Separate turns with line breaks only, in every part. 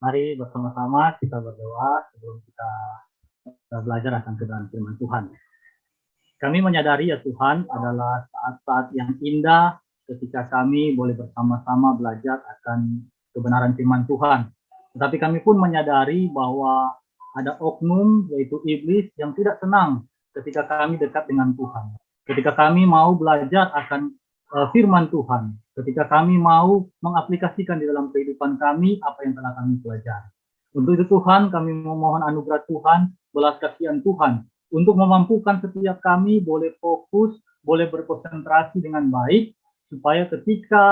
Mari bersama-sama kita berdoa sebelum kita belajar akan kebenaran firman Tuhan. Kami menyadari ya Tuhan adalah saat-saat yang indah ketika kami boleh bersama-sama belajar akan kebenaran firman Tuhan. Tetapi kami pun menyadari bahwa ada oknum yaitu iblis yang tidak senang ketika kami dekat dengan Tuhan. Ketika kami mau belajar akan firman Tuhan, ketika kami mau mengaplikasikan di dalam kehidupan kami apa yang telah kami pelajari. Untuk itu Tuhan, kami memohon anugerah Tuhan, belas kasihan Tuhan, untuk memampukan setiap kami boleh fokus, boleh berkonsentrasi dengan baik, supaya ketika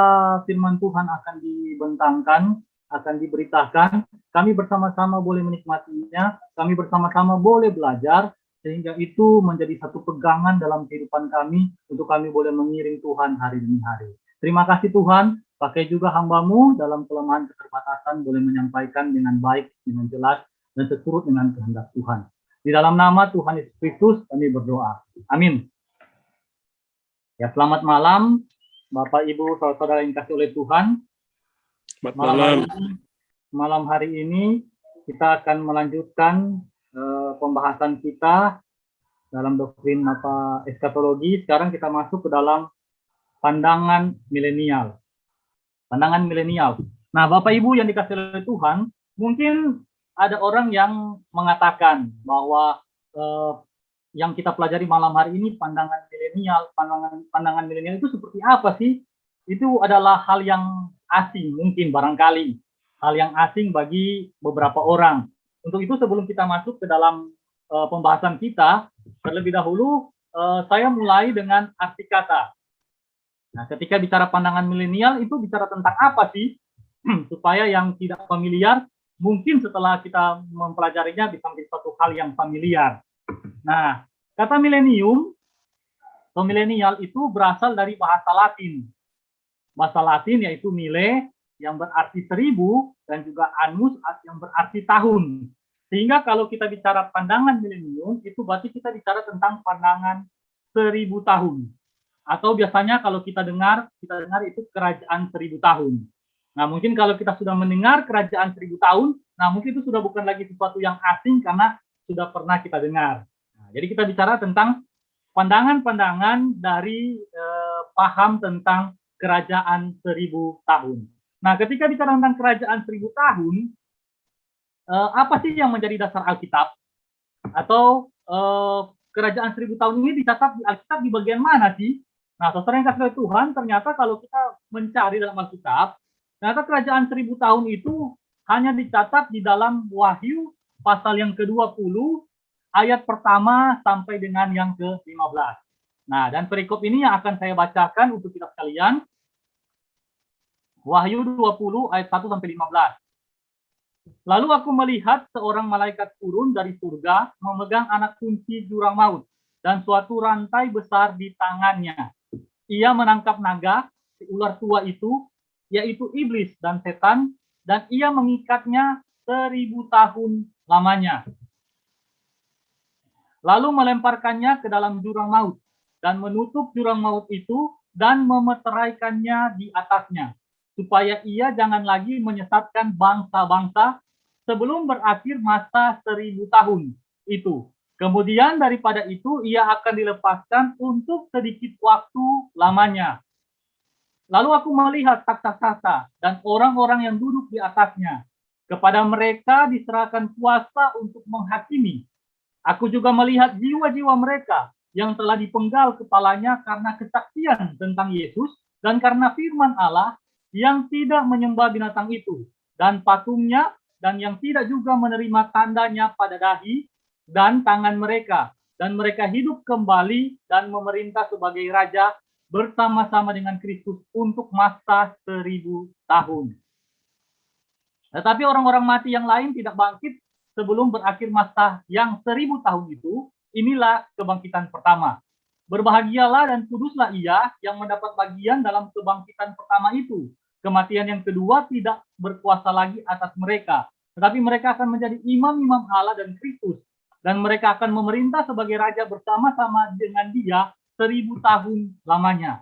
firman Tuhan akan dibentangkan, akan diberitakan, kami bersama-sama boleh menikmatinya, kami bersama-sama boleh belajar, sehingga itu menjadi satu pegangan dalam kehidupan kami, untuk kami boleh mengiring Tuhan hari demi hari. Terima kasih Tuhan, pakai juga hamba-Mu dalam kelemahan keterbatasan boleh menyampaikan dengan baik, dengan jelas, dan seturut dengan kehendak Tuhan. Di dalam nama Tuhan Yesus Kristus kami berdoa. Amin. Ya, selamat malam Bapak Ibu saudara-saudara yang dikasihi oleh Tuhan. Malam hari ini kita akan melanjutkan pembahasan kita dalam doktrin eskatologi. Sekarang kita masuk ke dalam pandangan milenial. Pandangan milenial. Nah, Bapak Ibu yang dikasihi oleh Tuhan, mungkin ada orang yang mengatakan bahwa yang kita pelajari malam hari ini pandangan milenial, pandangan milenial itu seperti apa sih? Itu adalah hal yang asing mungkin barangkali, hal yang asing bagi beberapa orang. Untuk itu sebelum kita masuk ke dalam pembahasan kita, terlebih dahulu saya mulai dengan arti kata. Nah, ketika bicara pandangan milenial itu bicara tentang apa sih? Supaya yang tidak familiar, mungkin setelah kita mempelajarinya bisa menjadi suatu hal yang familiar. Nah, kata milenium atau milenial itu berasal dari bahasa Latin. Bahasa Latin yaitu mille yang berarti 1000 dan juga annus yang berarti tahun. Sehingga kalau kita bicara pandangan milenium itu berarti kita bicara tentang pandangan 1000 tahun. Atau biasanya kalau kita dengar itu kerajaan 1000 tahun. Nah, mungkin kalau kita sudah mendengar kerajaan 1000 tahun, nah mungkin itu sudah bukan lagi sesuatu yang asing karena sudah pernah kita dengar. Nah, jadi kita bicara tentang pandangan-pandangan dari paham tentang kerajaan 1000 tahun. Nah, ketika bicara tentang kerajaan 1000 tahun, apa sih yang menjadi dasar Alkitab? Atau kerajaan 1000 tahun ini dicatat di Alkitab di bagian mana sih? Nah, saudara yang kasih Tuhan, ternyata kalau kita mencari dalam Alkitab, ternyata kerajaan 1000 tahun itu hanya dicatat di dalam Wahyu pasal yang ke-20, ayat pertama sampai dengan yang ke-15. Nah, dan perikop ini yang akan saya bacakan untuk kita sekalian. Wahyu 20 ayat 1 sampai 15. Lalu aku melihat seorang malaikat turun dari surga memegang anak kunci jurang maut dan suatu rantai besar di tangannya. Ia menangkap naga, si ular tua itu, yaitu iblis dan setan, dan ia mengikatnya 1000 tahun lamanya. Lalu melemparkannya ke dalam jurang maut dan menutup jurang maut itu dan memeteraikannya di atasnya, supaya ia jangan lagi menyesatkan bangsa-bangsa sebelum berakhir masa 1000 tahun itu. Kemudian daripada itu ia akan dilepaskan untuk sedikit waktu lamanya. Lalu aku melihat takhta-takhta dan orang-orang yang duduk di atasnya. Kepada mereka diserahkan kuasa untuk menghakimi. Aku juga melihat jiwa-jiwa mereka yang telah dipenggal kepalanya karena kesaksian tentang Yesus dan karena firman Allah yang tidak menyembah binatang itu dan patungnya dan yang tidak juga menerima tandanya pada dahi dan tangan mereka. Dan mereka hidup kembali dan memerintah sebagai raja bersama-sama dengan Kristus untuk masa 1000 tahun. Tetapi orang-orang mati yang lain tidak bangkit sebelum berakhir masa yang 1000 tahun itu. Inilah kebangkitan pertama. Berbahagialah dan kuduslah ia yang mendapat bagian dalam kebangkitan pertama itu. Kematian yang kedua tidak berkuasa lagi atas mereka, tetapi mereka akan menjadi imam-imam Allah dan Kristus, dan mereka akan memerintah sebagai raja bersama-sama dengan dia 1000 tahun lamanya.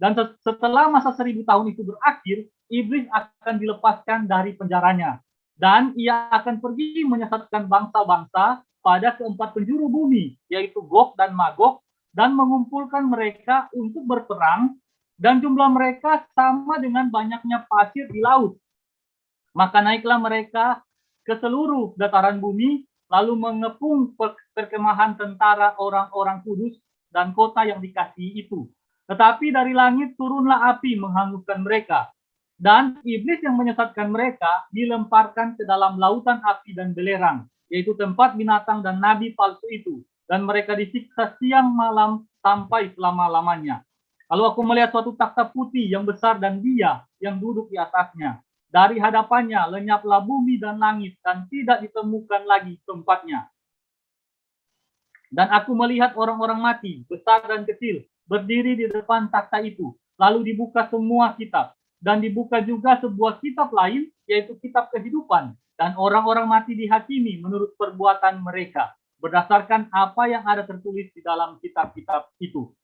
Dan setelah masa 1000 tahun itu berakhir, iblis akan dilepaskan dari penjaranya Dan ia akan pergi menyesatkan bangsa-bangsa pada keempat penjuru bumi, yaitu Gog dan Magog, dan mengumpulkan mereka untuk berperang, dan jumlah mereka sama dengan banyaknya pasir di laut. Maka naiklah mereka ke seluruh dataran bumi, lalu mengepung perkemahan tentara orang-orang kudus dan kota yang dikasihi itu. Tetapi dari langit turunlah api menghanguskan mereka, dan iblis yang menyesatkan mereka dilemparkan ke dalam lautan api dan belerang, yaitu tempat binatang dan nabi palsu itu, dan mereka disiksa siang malam sampai selama-lamanya. Lalu aku melihat suatu takhta putih yang besar dan Dia yang duduk di atasnya. Dari hadapannya lenyaplah bumi dan langit, dan tidak ditemukan lagi tempatnya. Dan aku melihat orang-orang mati, besar dan kecil, berdiri di depan takhta itu. Lalu dibuka semua kitab, dan dibuka juga sebuah kitab lain, yaitu kitab kehidupan. Dan orang-orang mati dihakimi menurut perbuatan mereka, berdasarkan apa yang ada tertulis di dalam kitab-kitab itu.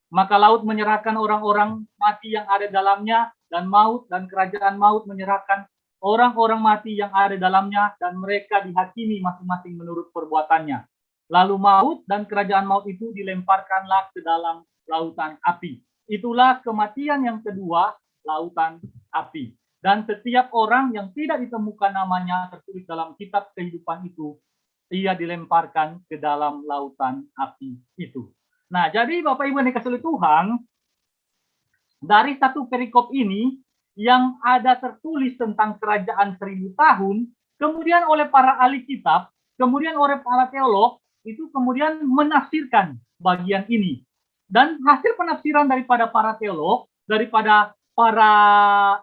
Maka laut menyerahkan orang-orang mati yang ada dalamnya, dan maut dan kerajaan maut menyerahkan orang-orang mati yang ada dalamnya, dan mereka dihakimi masing-masing menurut perbuatannya. Lalu maut dan kerajaan maut itu dilemparkanlah ke dalam lautan api. Itulah kematian yang kedua, lautan api. Dan setiap orang yang tidak ditemukan namanya tertulis dalam kitab kehidupan itu, ia dilemparkan ke dalam lautan api itu. Nah, jadi Bapak Ibu yang dikasihi Tuhan, dari satu perikop ini yang ada tertulis tentang kerajaan 1000 tahun, kemudian oleh para ahli kitab, kemudian oleh para teolog, itu kemudian menafsirkan bagian ini. Dan hasil penafsiran daripada para teolog, daripada para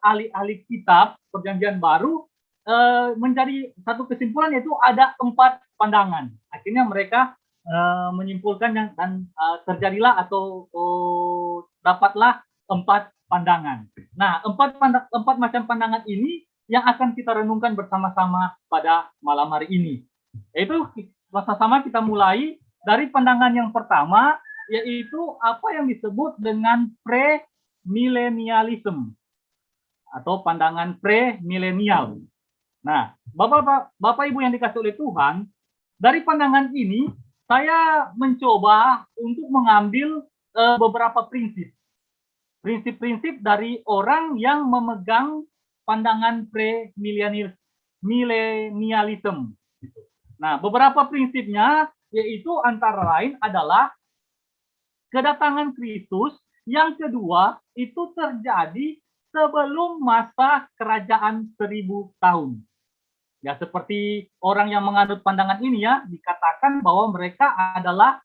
ahli-ahli kitab perjanjian baru, menjadi satu kesimpulan, yaitu ada 4 pandangan. Akhirnya mereka menyimpulkan dan terjadilah atau dapatlah 4 pandangan. Nah, 4 macam pandangan ini yang akan kita renungkan bersama-sama pada malam hari ini. Yaitu sama-sama kita mulai dari pandangan yang pertama, yaitu apa yang disebut dengan premilenialism atau pandangan premilenial. Nah, Bapak Ibu yang dikasihi oleh Tuhan, dari pandangan ini saya mencoba untuk mengambil beberapa prinsip-prinsip dari orang yang memegang pandangan premilenialism. Nah, beberapa prinsipnya yaitu antara lain adalah kedatangan Kristus yang kedua itu terjadi sebelum masa kerajaan 1000 tahun. Ya, seperti orang yang menganut pandangan ini ya, dikatakan bahwa mereka adalah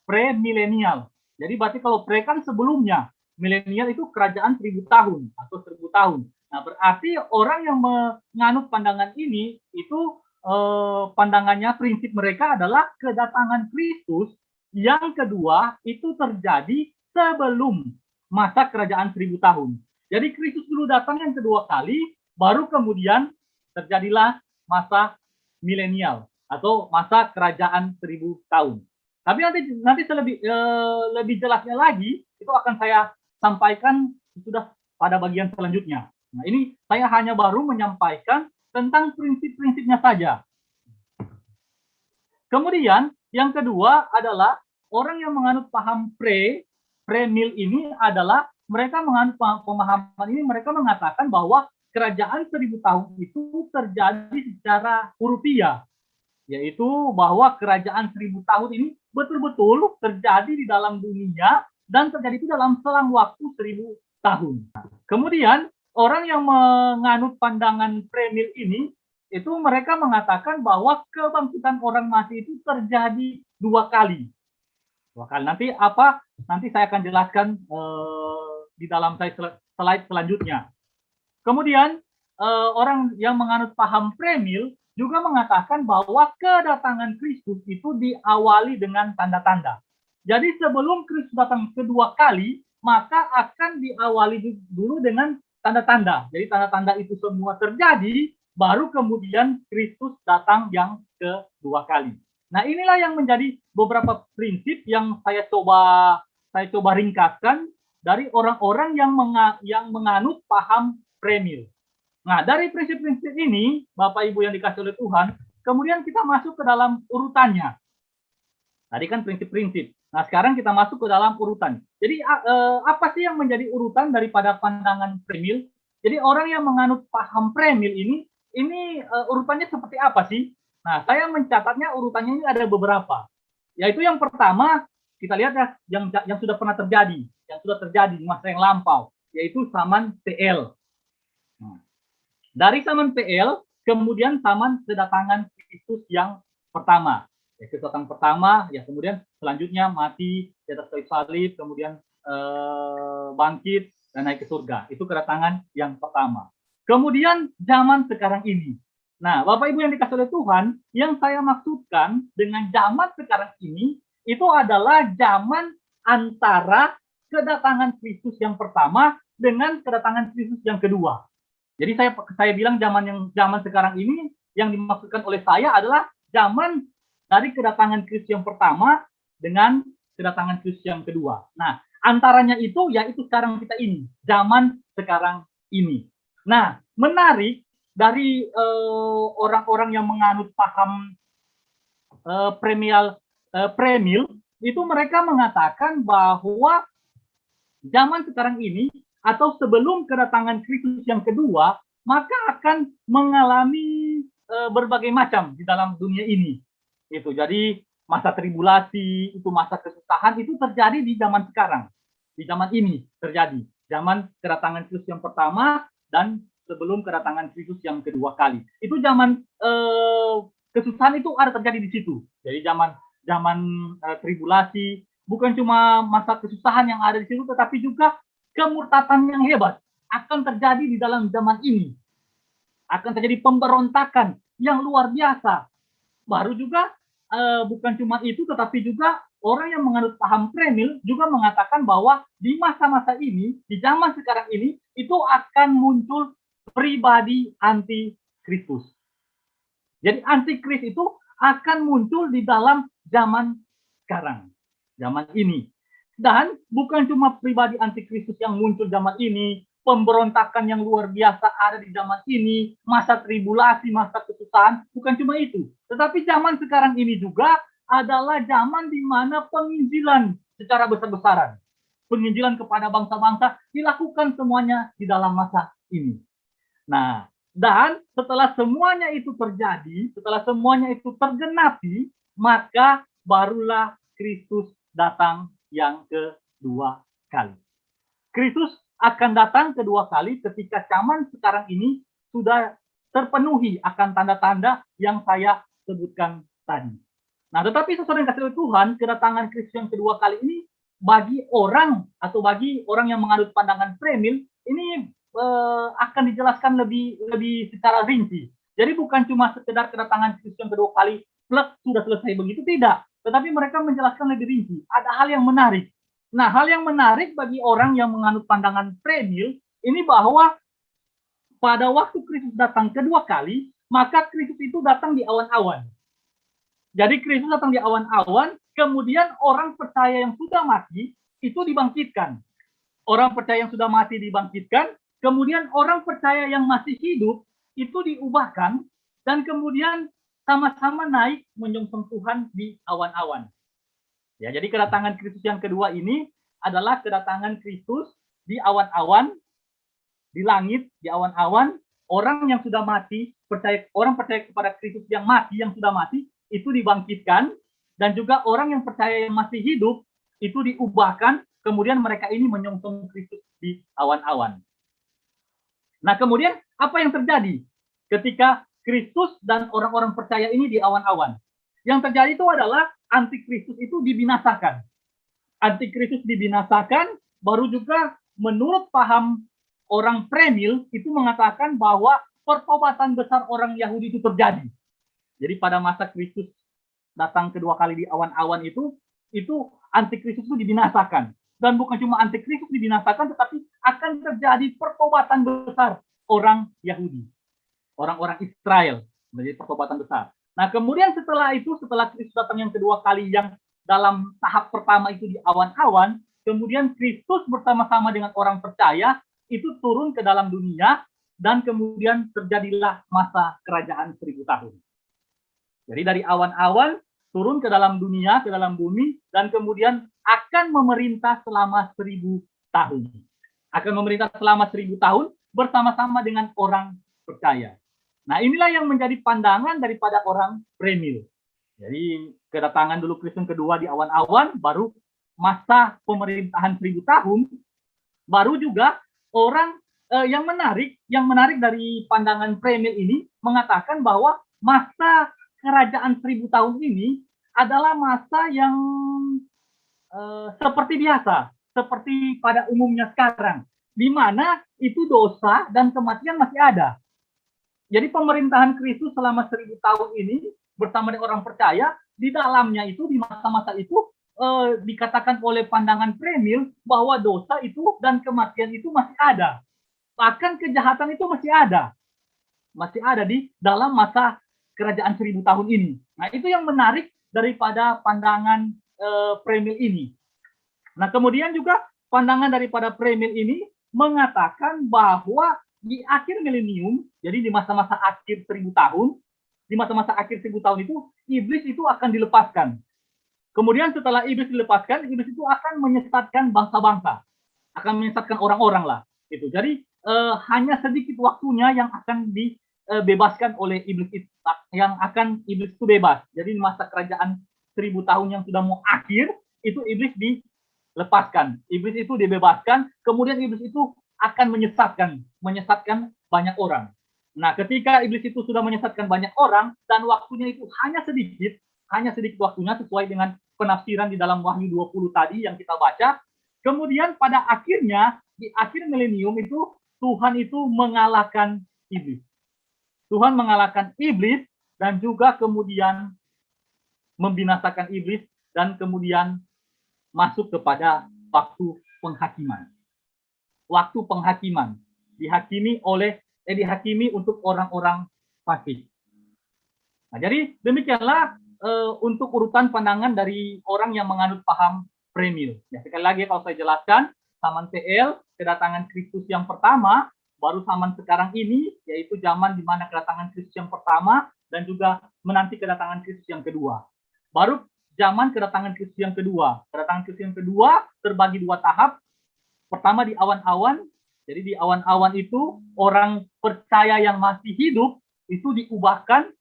premilenial. Jadi berarti kalau pre kan sebelumnya, milenial itu kerajaan 1000 tahun atau 1000 tahun. Nah, berarti orang yang menganut pandangan ini itu pandangannya, prinsip mereka adalah kedatangan Kristus yang kedua itu terjadi sebelum masa kerajaan 1000 tahun. Jadi Kristus dulu datang yang kedua kali, baru kemudian terjadilah masa milenial atau masa kerajaan 1000 tahun. Tapi nanti lebih jelasnya lagi itu akan saya sampaikan sudah pada bagian selanjutnya. Nah, ini saya hanya baru menyampaikan tentang prinsip-prinsipnya saja. Kemudian yang kedua adalah orang yang menganut paham premil ini adalah mereka menganut pemahaman ini, mereka mengatakan bahwa kerajaan 1000 tahun itu terjadi secara hurufiah, yaitu bahwa kerajaan 1000 tahun ini betul-betul terjadi di dalam dunia dan terjadi itu dalam selang waktu 1000 tahun. Kemudian orang yang menganut pandangan premil ini itu mereka mengatakan bahwa kebangkitan orang mati itu terjadi 2 kali. 2 kali. Nanti apa? Nanti saya akan jelaskan di dalam slide selanjutnya. Kemudian orang yang menganut paham premil juga mengatakan bahwa kedatangan Kristus itu diawali dengan tanda-tanda. Jadi sebelum Kristus datang kedua kali, maka akan diawali dulu dengan tanda-tanda. Jadi tanda-tanda itu semua terjadi, baru kemudian Kristus datang yang kedua kali. Nah, inilah yang menjadi beberapa prinsip yang saya coba ringkaskan dari orang-orang yang menganut paham premil. Nah, dari prinsip-prinsip ini, Bapak Ibu yang dikasih oleh Tuhan, kemudian kita masuk ke dalam urutannya. Tadi kan prinsip-prinsip. Nah, sekarang kita masuk ke dalam urutan. Jadi, apa sih yang menjadi urutan daripada pandangan premil? Jadi, orang yang menganut paham premil ini urutannya seperti apa sih? Nah, saya mencatatnya urutannya ini ada beberapa. Yaitu yang pertama, kita lihat ya, yang sudah pernah terjadi, yang sudah terjadi di masa yang lampau, yaitu zaman PL. Nah, dari zaman PL, kemudian zaman kedatangan Kristus yang pertama. Ya, kedatangan pertama, ya kemudian selanjutnya mati di atas kayu salib, kemudian bangkit dan naik ke surga. Itu kedatangan yang pertama. Kemudian zaman sekarang ini. Nah, Bapak Ibu yang dikasih oleh Tuhan, yang saya maksudkan dengan zaman sekarang ini, itu adalah zaman antara kedatangan Kristus yang pertama dengan kedatangan Kristus yang kedua. Jadi saya bilang zaman sekarang ini yang dimaksudkan oleh saya adalah zaman dari kedatangan Kristus yang pertama dengan kedatangan Kristus yang kedua. Nah, antaranya itu yaitu sekarang kita ini, zaman sekarang ini. Nah, menarik dari orang-orang yang menganut paham premil itu mereka mengatakan bahwa zaman sekarang ini atau sebelum kedatangan Kristus yang kedua, maka akan mengalami berbagai macam di dalam dunia ini. Itu jadi masa tribulasi, itu masa kesusahan itu terjadi di zaman sekarang. Di zaman ini terjadi. Zaman kedatangan Kristus yang pertama dan sebelum kedatangan Kristus yang kedua kali. Itu zaman kesusahan itu ada terjadi di situ. Jadi zaman tribulasi, bukan cuma masa kesusahan yang ada di situ, tetapi juga kemurtatan yang hebat akan terjadi di dalam zaman ini. Akan terjadi pemberontakan yang luar biasa. Baru juga bukan cuma itu, tetapi juga orang yang menganut paham premil juga mengatakan bahwa di masa-masa ini, di zaman sekarang ini, itu akan muncul pribadi anti-Kristus. Jadi anti-Kristus itu akan muncul di dalam zaman sekarang, zaman ini. Dan bukan cuma pribadi antikristus yang muncul zaman ini, pemberontakan yang luar biasa ada di zaman ini, masa tribulasi, masa kesusahan, bukan cuma itu. Tetapi zaman sekarang ini juga adalah zaman di mana penginjilan secara besar-besaran, penginjilan kepada bangsa-bangsa dilakukan semuanya di dalam masa ini. Nah, dan setelah semuanya itu terjadi, setelah semuanya itu tergenapi, maka barulah Kristus datang yang kedua kali. Kristus akan datang kedua kali ketika zaman sekarang ini sudah terpenuhi akan tanda-tanda yang saya sebutkan tadi. Nah, tetapi sesuai dengan kasih Tuhan, kedatangan Kristus yang kedua kali ini bagi orang atau bagi orang yang menganut pandangan premil ini akan dijelaskan lebih secara rinci. Jadi bukan cuma sekedar kedatangan Kristus yang kedua kali, plek sudah selesai begitu, tidak. Tetapi mereka menjelaskan lebih rinci. Ada hal yang menarik. Nah, hal yang menarik bagi orang yang menganut pandangan premil ini bahwa pada waktu Kristus datang kedua kali, maka Kristus itu datang di awan-awan. Jadi Kristus datang di awan-awan, kemudian orang percaya yang sudah mati itu dibangkitkan. Orang percaya yang sudah mati dibangkitkan, kemudian orang percaya yang masih hidup itu diubahkan, dan kemudian sama-sama naik menyongsong Tuhan di awan-awan. Ya, jadi kedatangan Kristus yang kedua ini adalah kedatangan Kristus di awan-awan, di langit, di awan-awan. Orang yang sudah mati, orang percaya kepada Kristus yang mati, yang sudah mati, itu dibangkitkan, dan juga orang yang percaya yang masih hidup itu diubahkan, kemudian mereka ini menyongsong Kristus di awan-awan. Nah, kemudian apa yang terjadi ketika Kristus dan orang-orang percaya ini di awan-awan? Yang terjadi itu adalah antikristus itu dibinasakan. Antikristus dibinasakan, baru juga menurut paham orang premil itu mengatakan bahwa pertobatan besar orang Yahudi itu terjadi. Jadi pada masa Kristus datang kedua kali di awan-awan itu antikristus itu dibinasakan. Dan bukan cuma antikristus dibinasakan, tetapi akan terjadi pertobatan besar orang Yahudi, orang-orang Israel, menjadi pertobatan besar. Nah, kemudian setelah itu, setelah Kristus datang yang kedua kali yang dalam tahap pertama itu di awan-awan, kemudian Kristus bersama-sama dengan orang percaya itu turun ke dalam dunia, dan kemudian terjadilah masa kerajaan 1000 tahun. Jadi dari awan-awan turun ke dalam dunia, ke dalam bumi, dan kemudian akan memerintah selama 1000 tahun. Akan memerintah selama 1000 tahun bersama-sama dengan orang percaya. Nah, inilah yang menjadi pandangan daripada orang premil. Jadi kedatangan dulu Kristus kedua di awan-awan, baru masa pemerintahan 1000 tahun, baru juga orang yang menarik dari pandangan premil ini mengatakan bahwa masa kerajaan 1000 tahun ini adalah masa yang seperti biasa, seperti pada umumnya sekarang, di mana itu dosa dan kematian masih ada. Jadi pemerintahan Kristus selama 1000 tahun ini bersama dengan orang percaya, di dalamnya itu, di masa-masa itu, dikatakan oleh pandangan premil bahwa dosa itu dan kematian itu masih ada. Bahkan kejahatan itu masih ada. Masih ada di dalam masa kerajaan 1000 tahun ini. Nah, itu yang menarik daripada pandangan premil ini. Nah, kemudian juga pandangan daripada premil ini mengatakan bahwa di akhir milenium, jadi di masa-masa akhir 1000 tahun, di masa-masa akhir 1000 tahun itu, iblis itu akan dilepaskan. Kemudian setelah iblis dilepaskan, iblis itu akan menyesatkan bangsa-bangsa, akan menyesatkan orang-orang lah. Gitu. Jadi hanya sedikit waktunya yang akan dibebaskan oleh iblis, yang akan iblis itu bebas. Jadi masa kerajaan 1000 tahun yang sudah mau akhir, itu iblis dilepaskan. Iblis itu dibebaskan, kemudian iblis itu akan menyesatkan banyak orang. Nah, ketika iblis itu sudah menyesatkan banyak orang dan waktunya itu hanya sedikit waktunya sesuai dengan penafsiran di dalam Wahyu 20 tadi yang kita baca. Kemudian pada akhirnya di akhir milenium itu Tuhan itu mengalahkan iblis. Tuhan mengalahkan iblis dan juga kemudian membinasakan iblis dan kemudian masuk kepada waktu penghakiman. Waktu penghakiman dihakimi untuk orang-orang fasik. Nah, jadi demikianlah untuk urutan pandangan dari orang yang menganut paham premil. Ya, sekali lagi kalau saya jelaskan, zaman TL, kedatangan Kristus yang pertama, baru zaman sekarang ini, yaitu zaman di mana kedatangan Kristus yang pertama dan juga menanti kedatangan Kristus yang kedua. Baru zaman kedatangan Kristus yang kedua. Kedatangan Kristus yang kedua terbagi dua tahap. Pertama di awan-awan. Jadi di awan-awan itu orang percaya yang masih hidup itu diubahkan,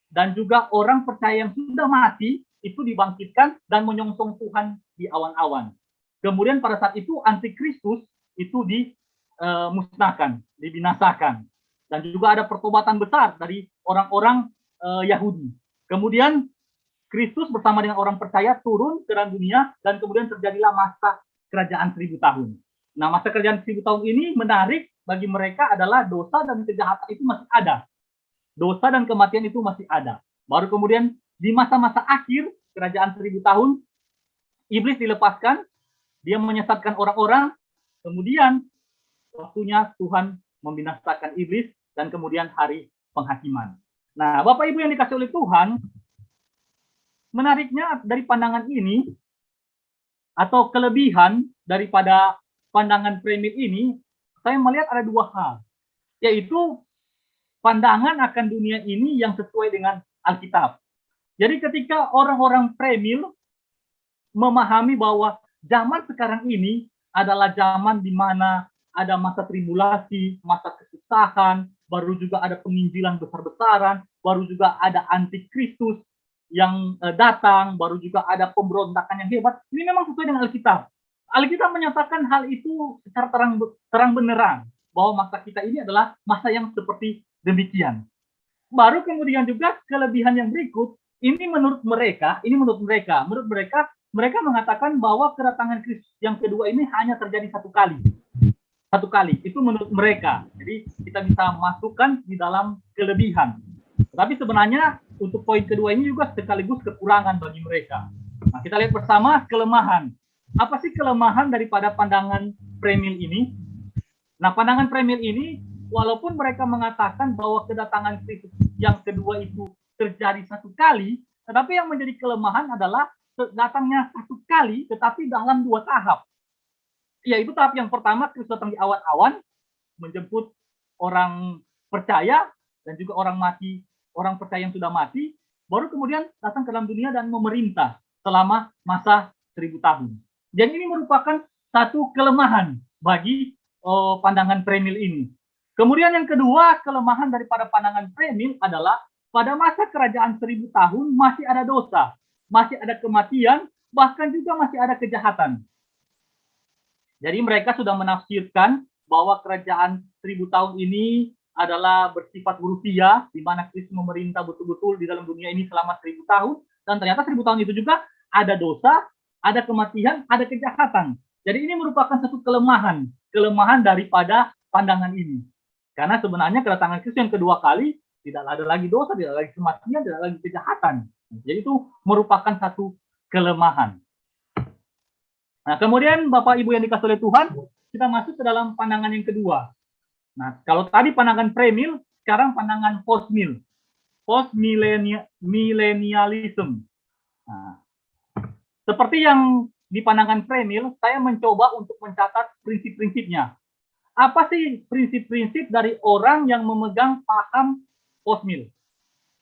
dan juga orang percaya yang sudah mati itu dibangkitkan dan menyongsong Tuhan di awan-awan. Kemudian pada saat itu antikristus itu dimusnahkan, dibinasakan. Dan juga ada pertobatan besar dari orang-orang Yahudi. Kemudian Kristus bersama dengan orang percaya turun ke dalam dunia, dan kemudian terjadilah masa kerajaan 1000 tahun. Nah, masa kerajaan 1000 tahun ini menarik bagi mereka adalah dosa dan kejahatan itu masih ada. Dosa dan kematian itu masih ada. Baru kemudian di masa-masa akhir kerajaan 1000 tahun, iblis dilepaskan, dia menyesatkan orang-orang, kemudian waktunya Tuhan membinasakan iblis, dan kemudian hari penghakiman. Nah, Bapak Ibu yang dikasih oleh Tuhan, menariknya dari pandangan ini, atau kelebihan daripada pandangan premil ini, saya melihat ada dua hal, yaitu pandangan akan dunia ini yang sesuai dengan Alkitab. Jadi ketika orang-orang premil memahami bahwa zaman sekarang ini adalah zaman di mana ada masa tribulasi, masa kesusahan, baru juga ada penginjilan besar-besaran, baru juga ada antikristus yang datang, baru juga ada pemberontakan yang hebat. Ini memang sesuai dengan Alkitab. Alkitab menyatakan hal itu secara terang benerang, bahwa masa kita ini adalah masa yang seperti demikian. Baru kemudian juga kelebihan yang berikut, ini menurut mereka mengatakan bahwa kedatangan Kristus yang kedua ini hanya terjadi satu kali. Itu menurut mereka. Jadi kita bisa masukkan di dalam kelebihan. Tapi sebenarnya untuk poin kedua ini juga sekaligus kekurangan bagi mereka. Nah, kita lihat bersama kelemahan. Apa sih kelemahan daripada pandangan premil ini? Nah, pandangan premil ini, walaupun mereka mengatakan bahwa kedatangan Kristus yang kedua itu terjadi satu kali, tetapi yang menjadi kelemahan adalah datangnya satu kali, tetapi dalam dua tahap. Yaitu tahap yang pertama, Kristus datang di awan-awan, menjemput orang percaya dan juga orang mati, orang percaya yang sudah mati, baru kemudian datang ke dalam dunia dan memerintah selama masa 1000 tahun. Jadi ini merupakan satu kelemahan bagi pandangan premil ini. Kemudian yang kedua, kelemahan daripada pandangan premil adalah pada masa kerajaan 1000 tahun masih ada dosa, masih ada kematian, bahkan juga masih ada kejahatan. Jadi mereka sudah menafsirkan bahwa kerajaan 1000 tahun ini adalah bersifat hurufiah, di mana Kristus memerintah betul-betul di dalam dunia ini selama 1000 tahun, dan ternyata 1000 tahun itu juga ada dosa, ada kematian, ada kejahatan. Jadi ini merupakan satu kelemahan daripada pandangan ini. Karena sebenarnya kedatangan Kristus yang kedua kali tidak ada lagi dosa, tidak lagi kematian, tidak lagi kejahatan. Jadi itu merupakan satu kelemahan. Nah, kemudian Bapak Ibu yang dikasihi oleh Tuhan, kita masuk ke dalam pandangan yang kedua. Nah, kalau tadi pandangan premil, sekarang pandangan postmil. Postmillennialism. Nah, seperti yang di pandangan premil, saya mencoba untuk mencatat prinsip-prinsipnya. Apa sih prinsip-prinsip dari orang yang memegang paham postmil?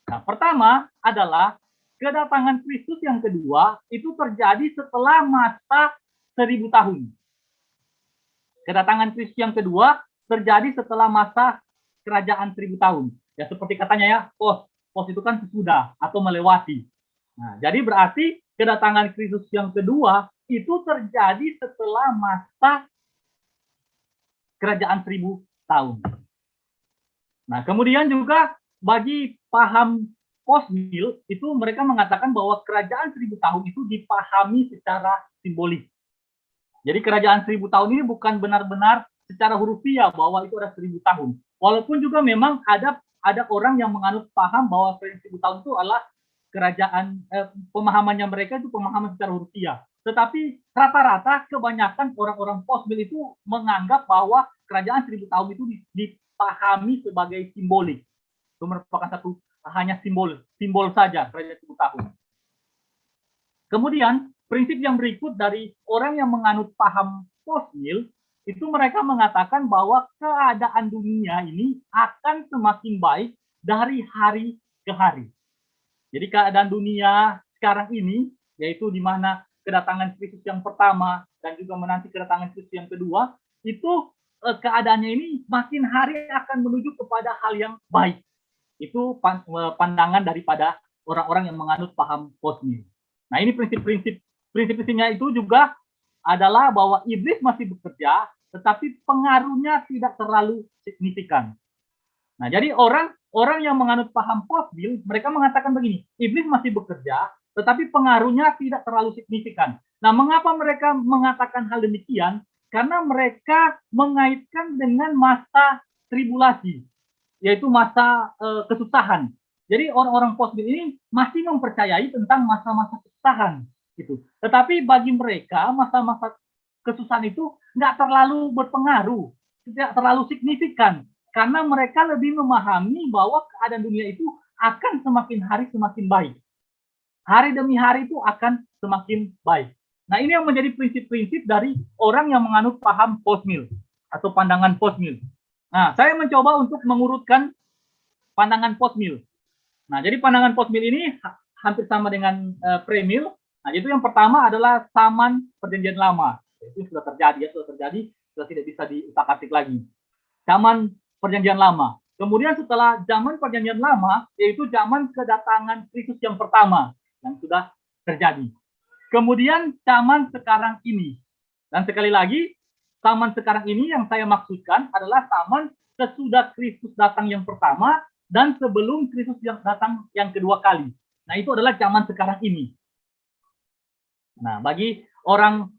Nah, pertama adalah kedatangan Kristus yang kedua itu terjadi setelah masa 1000 tahun. Kedatangan Kristus yang kedua terjadi setelah masa kerajaan 1000 tahun. Ya seperti katanya ya, pos itu kan sesudah atau melewati. Nah, jadi berarti kedatangan Kristus yang kedua itu terjadi setelah masa kerajaan 1000 tahun. Nah, kemudian juga bagi paham postmil itu mereka mengatakan bahwa kerajaan 1000 tahun itu dipahami secara simbolik. Jadi kerajaan 1000 tahun ini bukan benar-benar secara hurufiah bahwa itu ada 1000 tahun. Walaupun juga memang ada orang yang menganut paham bahwa 1000 tahun itu adalah kerajaan, pemahamannya mereka itu pemahaman secara hurufiah. Tetapi rata-rata kebanyakan orang-orang postmil itu menganggap bahwa kerajaan 1000 tahun itu dipahami sebagai simbolik. Itu merupakan satu hanya simbol saja kerajaan 1000 tahun. Kemudian prinsip yang berikut dari orang yang menganut paham postmil itu mereka mengatakan bahwa keadaan dunia ini akan semakin baik dari hari ke hari. Jadi keadaan dunia sekarang ini, yaitu di mana kedatangan Kristus yang pertama dan juga menanti kedatangan Kristus yang kedua, itu keadaannya ini makin hari akan menuju kepada hal yang baik. Itu pandangan daripada orang-orang yang menganut paham postmil. Nah, ini prinsip-prinsipnya itu juga adalah bahwa iblis masih bekerja, tetapi pengaruhnya tidak terlalu signifikan. Nah, jadi orang yang menganut paham postmil, mereka mengatakan begini, iblis masih bekerja, tetapi pengaruhnya tidak terlalu signifikan. Nah, mengapa mereka mengatakan hal demikian? Karena mereka mengaitkan dengan masa tribulasi, yaitu masa kesusahan. Jadi orang-orang postmil ini masih mempercayai tentang masa-masa kesusahan, gitu. Tetapi bagi mereka masa-masa kesusahan itu nggak terlalu berpengaruh, tidak terlalu signifikan, karena mereka lebih memahami bahwa keadaan dunia itu akan semakin hari semakin baik. Hari demi hari itu akan semakin baik. Nah, ini yang menjadi prinsip-prinsip dari orang yang menganut paham postmil atau pandangan postmil. Nah, saya mencoba untuk mengurutkan pandangan postmil. Nah, jadi pandangan postmil ini hampir sama dengan premil. Nah, itu yang pertama adalah zaman perjanjian lama. Itu sudah terjadi, sudah tidak bisa diutak-atik lagi. Zaman perjanjian lama. Kemudian setelah zaman perjanjian lama, yaitu zaman kedatangan Kristus yang pertama yang sudah terjadi. Kemudian zaman sekarang ini. Dan sekali lagi, zaman sekarang ini yang saya maksudkan adalah zaman sesudah Kristus datang yang pertama dan sebelum Kristus yang datang yang kedua kali. Nah, itu adalah zaman sekarang ini. Nah, bagi orang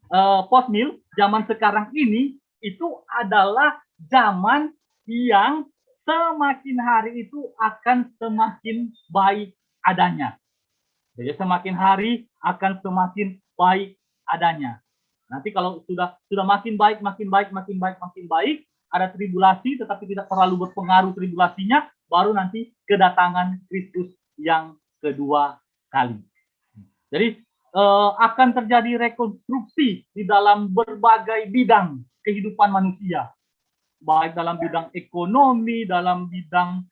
postmil, zaman sekarang ini itu adalah zaman yang semakin hari itu akan semakin baik adanya. Jadi semakin hari akan semakin baik adanya. Nanti kalau sudah makin baik, ada tribulasi tetapi tidak terlalu berpengaruh tribulasinya, baru nanti kedatangan Kristus yang kedua kali. Jadi akan terjadi rekonstruksi di dalam berbagai bidang kehidupan manusia. baik dalam bidang ekonomi, dalam bidang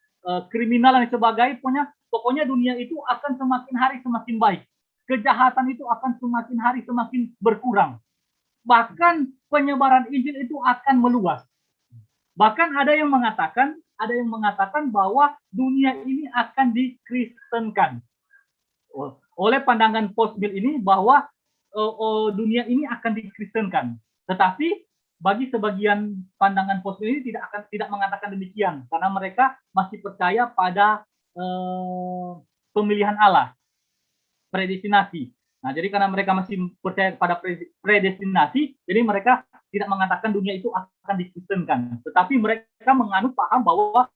kriminal dan sebagainya. Pokoknya dunia itu akan semakin hari semakin baik. Kejahatan itu akan semakin hari semakin berkurang. Bahkan penyebaran Injil itu akan meluas. Bahkan ada yang mengatakan bahwa dunia ini akan dikristenkan oleh pandangan post-mill ini, bahwa dunia ini akan dikristenkan. Tetapi bagi sebagian pandangan post-mill ini tidak mengatakan demikian, karena mereka masih percaya pada pemilihan Allah, predestinasi. Nah, jadi karena mereka masih percaya pada predestinasi, jadi mereka tidak mengatakan dunia itu akan dikristenkan. Tetapi mereka menganut paham bahwa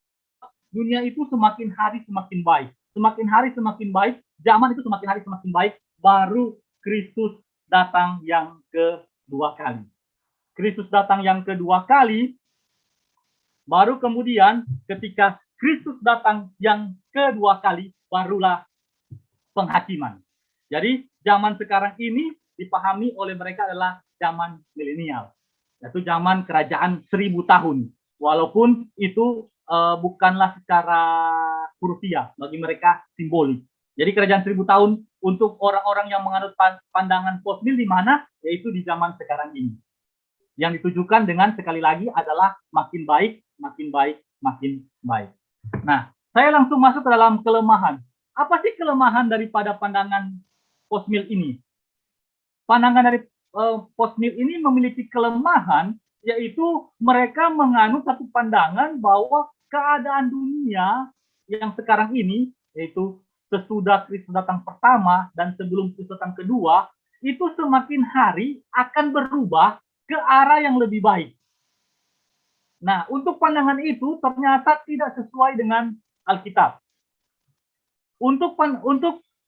dunia itu semakin hari semakin baik. Semakin hari semakin baik, zaman itu semakin hari semakin baik, baru Kristus datang yang kedua kali. Kristus datang yang kedua kali, baru kemudian ketika Kristus datang yang kedua kali, barulah penghakiman. Jadi zaman sekarang ini dipahami oleh mereka adalah zaman milenial, yaitu zaman kerajaan 1000 tahun. Walaupun itu bukanlah secara rupiah, bagi mereka simbolik. Jadi kerajaan 1000 tahun untuk orang-orang yang menganut pandangan post-mill di mana? Yaitu di zaman sekarang ini. Yang ditujukan dengan sekali lagi adalah makin baik, makin baik, makin baik. Nah, saya langsung masuk ke dalam kelemahan. Apa sih kelemahan daripada pandangan post-mill ini? Pandangan dari post-mill ini memiliki kelemahan, yaitu mereka menganut satu pandangan bahwa keadaan dunia yang sekarang ini, yaitu sesudah Kristus datang pertama dan sebelum Kristus datang kedua, itu semakin hari akan berubah ke arah yang lebih baik. Nah, untuk pandangan itu ternyata tidak sesuai dengan Alkitab. Untuk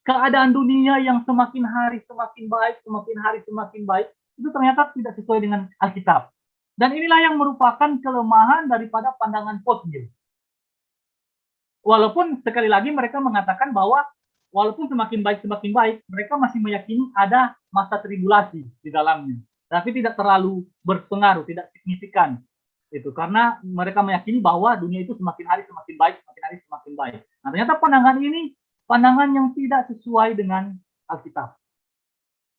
keadaan dunia yang semakin hari semakin baik, semakin hari semakin baik, itu ternyata tidak sesuai dengan Alkitab. Dan inilah yang merupakan kelemahan daripada pandangan post-mill. Walaupun sekali lagi mereka mengatakan bahwa walaupun semakin baik, mereka masih meyakini ada masa tribulasi di dalamnya. Tapi tidak terlalu berpengaruh, tidak signifikan. Itu karena mereka meyakini bahwa dunia itu semakin hari semakin baik, semakin hari semakin baik. Nah, ternyata pandangan ini pandangan yang tidak sesuai dengan Alkitab.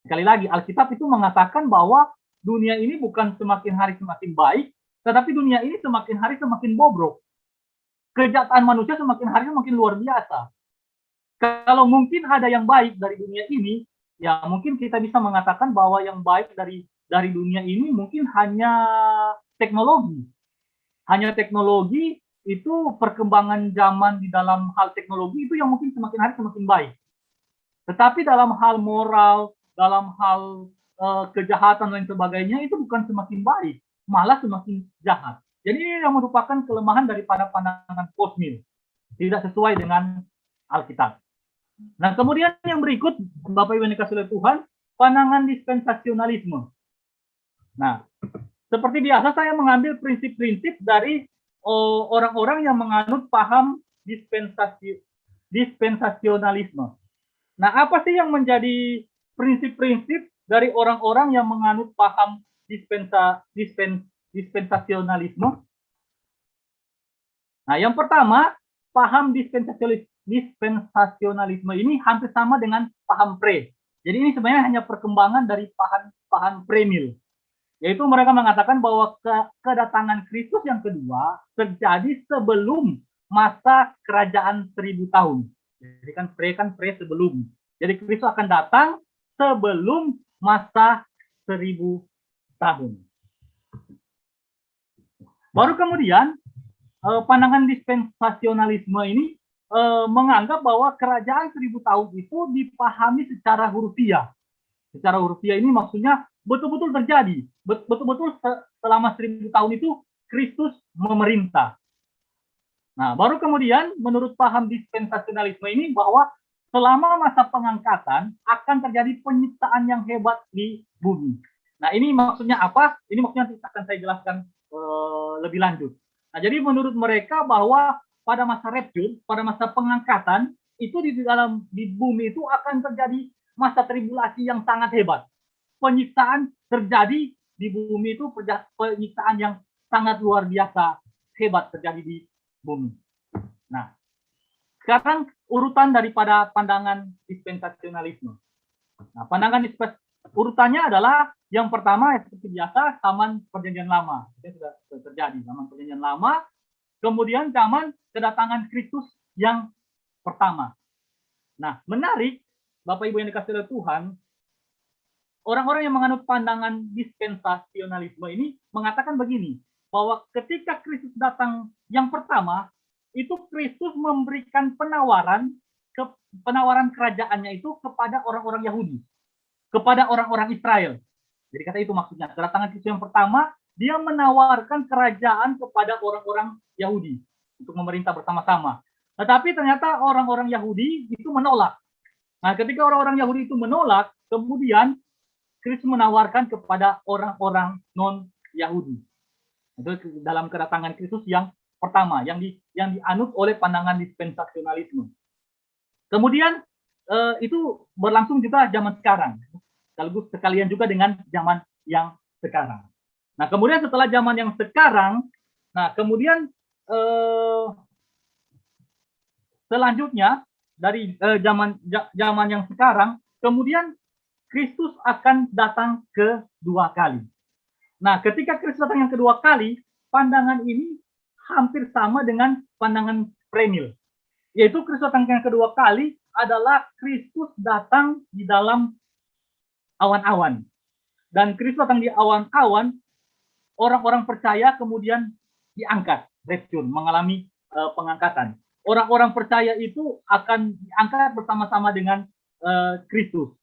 Sekali lagi, Alkitab itu mengatakan bahwa dunia ini bukan semakin hari semakin baik, tetapi dunia ini semakin hari semakin bobrok. Kejahatan manusia semakin hari semakin luar biasa. Kalau mungkin ada yang baik dari dunia ini, ya mungkin kita bisa mengatakan bahwa yang baik dari dunia ini mungkin hanya teknologi. Hanya teknologi, itu perkembangan zaman di dalam hal teknologi itu yang mungkin semakin hari semakin baik. Tetapi dalam hal moral, dalam hal kejahatan dan sebagainya itu bukan semakin baik, malah semakin jahat. Jadi ini yang merupakan kelemahan daripada pandangan post-mill, tidak sesuai dengan Alkitab. Nah, kemudian yang berikut, Bapak Ibu yang dikasihi oleh Tuhan, pandangan dispensasionalisme. Nah, seperti biasa saya mengambil prinsip-prinsip dari orang-orang yang menganut paham dispensasionalisme. Nah, apa sih yang menjadi prinsip-prinsip dari orang-orang yang menganut paham dispensasionalisme? Nah, yang pertama, paham dispensasionalisme ini hampir sama dengan paham pre. Jadi ini sebenarnya hanya perkembangan dari paham premill. Yaitu mereka mengatakan bahwa kedatangan Kristus yang kedua terjadi sebelum masa kerajaan 1000 tahun. Jadi kan pre sebelum. Jadi Kristus akan datang sebelum masa 1000 tahun. Baru kemudian pandangan dispensasionalisme ini menganggap bahwa kerajaan 1000 tahun itu dipahami secara hurufiah. Secara hurufiah ini maksudnya betul-betul terjadi, betul-betul selama 1000 tahun itu Kristus memerintah. Nah, baru kemudian menurut paham dispensasionalisme ini bahwa selama masa pengangkatan akan terjadi penyiksaan yang hebat di bumi. Nah, ini maksudnya apa? Ini maksudnya akan saya jelaskan lebih lanjut. Nah, jadi menurut mereka bahwa pada masa rapture, pada masa pengangkatan itu di bumi itu akan terjadi masa tribulasi yang sangat hebat. Penyiksaan terjadi di bumi itu penyiksaan yang sangat luar biasa hebat terjadi di bumi. Nah, sekarang urutan daripada pandangan dispensasionalisme. Nah, pandangan urutannya adalah yang pertama seperti biasa zaman perjanjian lama. Itu sudah terjadi zaman perjanjian lama, kemudian zaman kedatangan Kristus yang pertama. Nah, menarik Bapak Ibu yang dikasihi oleh Tuhan, orang-orang yang menganut pandangan dispensasionalisme ini mengatakan begini, bahwa ketika Kristus datang yang pertama, itu Kristus memberikan penawaran kerajaannya itu kepada orang-orang Yahudi, kepada orang-orang Israel. Jadi kata itu maksudnya, kedatangan Kristus yang pertama, dia menawarkan kerajaan kepada orang-orang Yahudi untuk memerintah bersama-sama. Tetapi ternyata orang-orang Yahudi itu menolak. Nah, ketika orang-orang Yahudi itu menolak, kemudian Kristus menawarkan kepada orang-orang non-Yahudi. Itu dalam kedatangan Kristus yang pertama, yang dianut oleh pandangan dispensasionalisme. Kemudian itu berlangsung juga zaman sekarang, sekalian juga dengan zaman yang sekarang. Nah, kemudian setelah zaman yang sekarang, nah kemudian selanjutnya dari zaman yang sekarang, kemudian Kristus akan datang kedua kali. Nah, ketika Kristus datang yang kedua kali, pandangan ini hampir sama dengan pandangan premil, yaitu Kristus datang yang kedua kali adalah Kristus datang di dalam awan-awan. Dan Kristus datang di awan-awan, orang-orang percaya kemudian diangkat, rapture, mengalami pengangkatan. Orang-orang percaya itu akan diangkat bersama-sama dengan Kristus.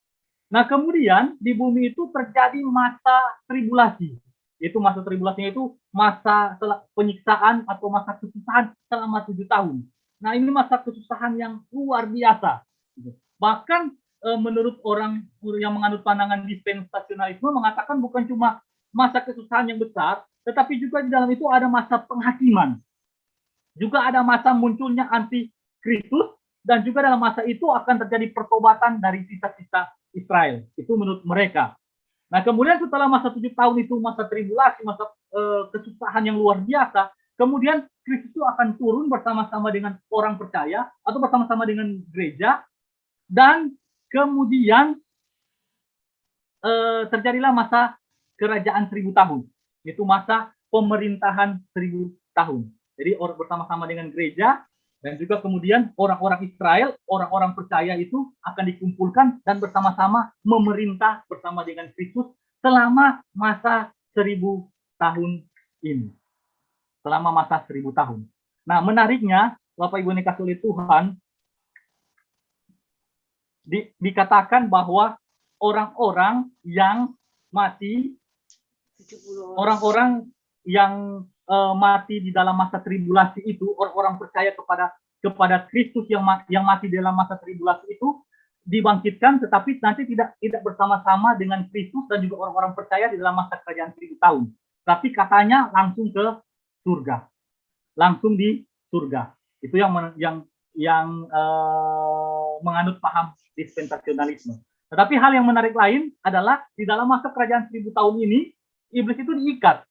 Nah, kemudian di bumi itu terjadi masa tribulasi. Itu masa tribulasinya itu masa penyiksaan atau masa kesusahan selama 7 tahun. Nah, ini masa kesusahan yang luar biasa. Bahkan menurut orang yang menganut pandangan dispensasionalisme mengatakan bukan cuma masa kesusahan yang besar, tetapi juga di dalam itu ada masa penghakiman. Juga ada masa munculnya anti-Kristus, dan juga dalam masa itu akan terjadi pertobatan dari sisa-sisa Israel. Itu menurut mereka. Nah, kemudian setelah masa 7 tahun itu, masa tribulasi, masa kesusahan yang luar biasa, kemudian Kristus itu akan turun bersama-sama dengan orang percaya atau bersama-sama dengan gereja, dan kemudian terjadilah masa kerajaan 1000 tahun. Itu masa pemerintahan 1000 tahun. Jadi bersama-sama dengan gereja, dan juga kemudian orang-orang Israel, orang-orang percaya itu akan dikumpulkan dan bersama-sama memerintah bersama dengan Kristus selama masa 1000 tahun ini. Selama masa 1000 tahun. Nah, menariknya, Bapak Ibu yang dikasihi oleh Tuhan, dikatakan bahwa orang-orang yang mati, orang-orang yang mati di dalam masa tribulasi itu, orang-orang percaya kepada Kristus yang mati dalam masa tribulasi itu dibangkitkan, tetapi nanti tidak bersama-sama dengan Kristus dan juga orang-orang percaya di dalam masa kerajaan 1000 tahun. Tapi katanya langsung ke surga, langsung di surga. Itu yang menganut paham dispensasionalisme. Tetapi hal yang menarik lain adalah di dalam masa kerajaan 1000 tahun ini, iblis itu diikat.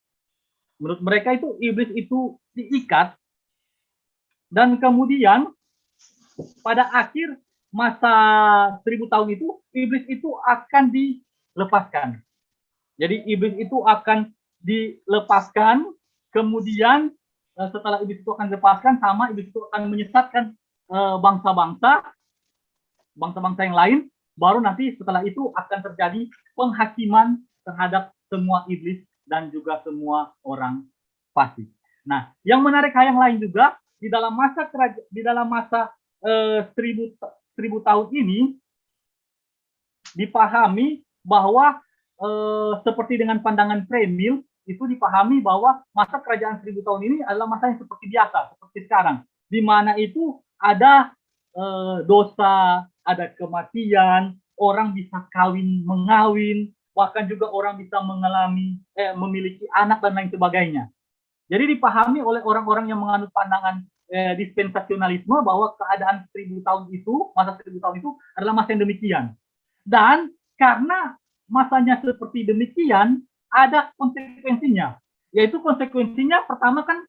Menurut mereka itu iblis itu diikat, dan kemudian pada akhir masa 1000 tahun itu, iblis itu akan dilepaskan. Jadi iblis itu akan dilepaskan, kemudian setelah iblis itu akan dilepaskan, sama iblis itu akan menyesatkan bangsa-bangsa yang lain, baru nanti setelah itu akan terjadi penghakiman terhadap semua iblis dan juga semua orang fasik. Nah, yang menarik hal yang lain juga di dalam masa 1000 tahun ini dipahami bahwa seperti dengan pandangan premil itu dipahami bahwa masa kerajaan 1000 tahun ini adalah masa yang seperti biasa, seperti sekarang, di mana itu ada dosa, ada kematian, orang bisa mengawin, bahkan juga orang bisa memiliki anak dan lain sebagainya. Jadi dipahami oleh orang-orang yang menganut pandangan dispensasionalisme bahwa keadaan 1000 tahun itu, masa 1000 tahun itu adalah masa yang demikian. Dan karena masanya seperti demikian, ada konsekuensinya. Yaitu konsekuensinya pertama kan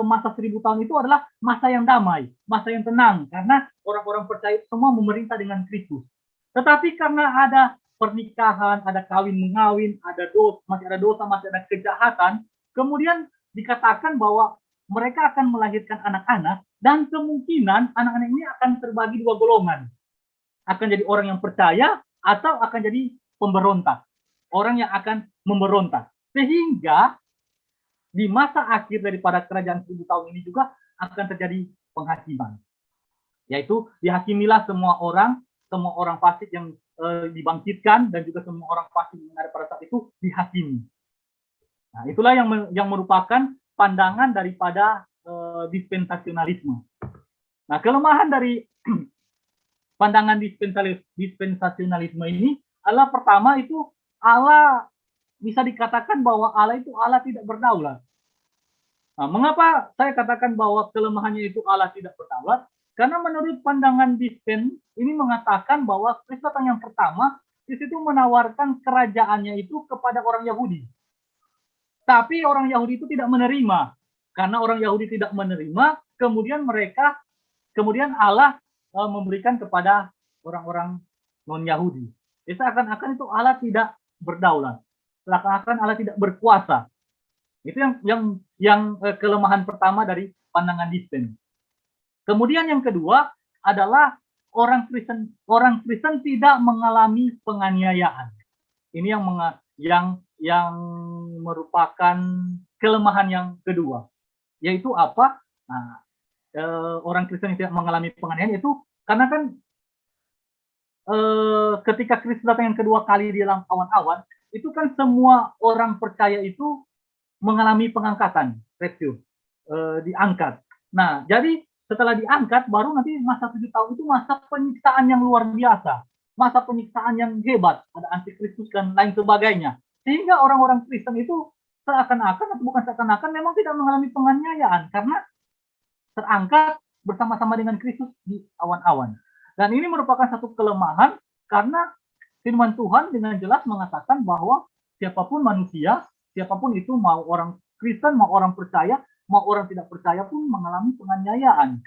masa 1000 tahun itu adalah masa yang damai, masa yang tenang, karena orang-orang percaya semua memerintah dengan Kristus. Tetapi karena ada pernikahan, ada kawin mengawin, ada dosa, masih ada kejahatan, kemudian dikatakan bahwa mereka akan melahirkan anak-anak dan kemungkinan anak-anak ini akan terbagi dua golongan. Akan jadi orang yang percaya atau akan jadi pemberontak. Orang yang akan memberontak. Sehingga di masa akhir daripada kerajaan 1000 tahun ini juga akan terjadi penghakiman. Yaitu dihakimilah semua orang fasik yang dibangkitkan dan juga semua orang fasik yang ada pada saat itu dihakimi. Nah, itulah yang merupakan pandangan daripada dispensasionalisme. Nah, kelemahan dari pandangan dispensasionalisme ini adalah pertama itu Allah bisa dikatakan bahwa Allah itu Allah tidak berdaulat. Nah, mengapa saya katakan bahwa kelemahannya itu Allah tidak berdaulat? Karena menurut pandangan dispen ini mengatakan bahwa Kristus datang yang pertama, Kristus itu menawarkan kerajaannya itu kepada orang Yahudi. Tapi orang Yahudi itu tidak menerima. Karena orang Yahudi tidak menerima, kemudian Allah memberikan kepada orang-orang non-Yahudi. Jadi seakan-akan itu Allah tidak berdaulat. Seakan-akan Allah tidak berkuasa. Itu yang kelemahan pertama dari pandangan dispen. Kemudian yang kedua adalah orang Kristen tidak mengalami penganiayaan. Ini yang merupakan kelemahan yang kedua. Yaitu apa? Nah, orang Kristen yang tidak mengalami penganiayaan itu karena kan ketika Kristus datang yang kedua kali di dalam awan-awan, itu kan semua orang percaya itu mengalami pengangkatan, diangkat. Nah, jadi setelah diangkat, baru nanti masa 7 tahun itu masa penyiksaan yang luar biasa. Masa penyiksaan yang hebat, ada antikristus dan lain sebagainya. Sehingga orang-orang Kristen itu seakan-akan, atau bukan seakan-akan, memang tidak mengalami penganiayaan, karena terangkat bersama-sama dengan Kristus di awan-awan. Dan ini merupakan satu kelemahan, karena firman Tuhan dengan jelas mengatakan bahwa siapapun manusia, siapapun itu, mau orang Kristen, mau orang percaya, mau orang tidak percaya pun mengalami penganiayaan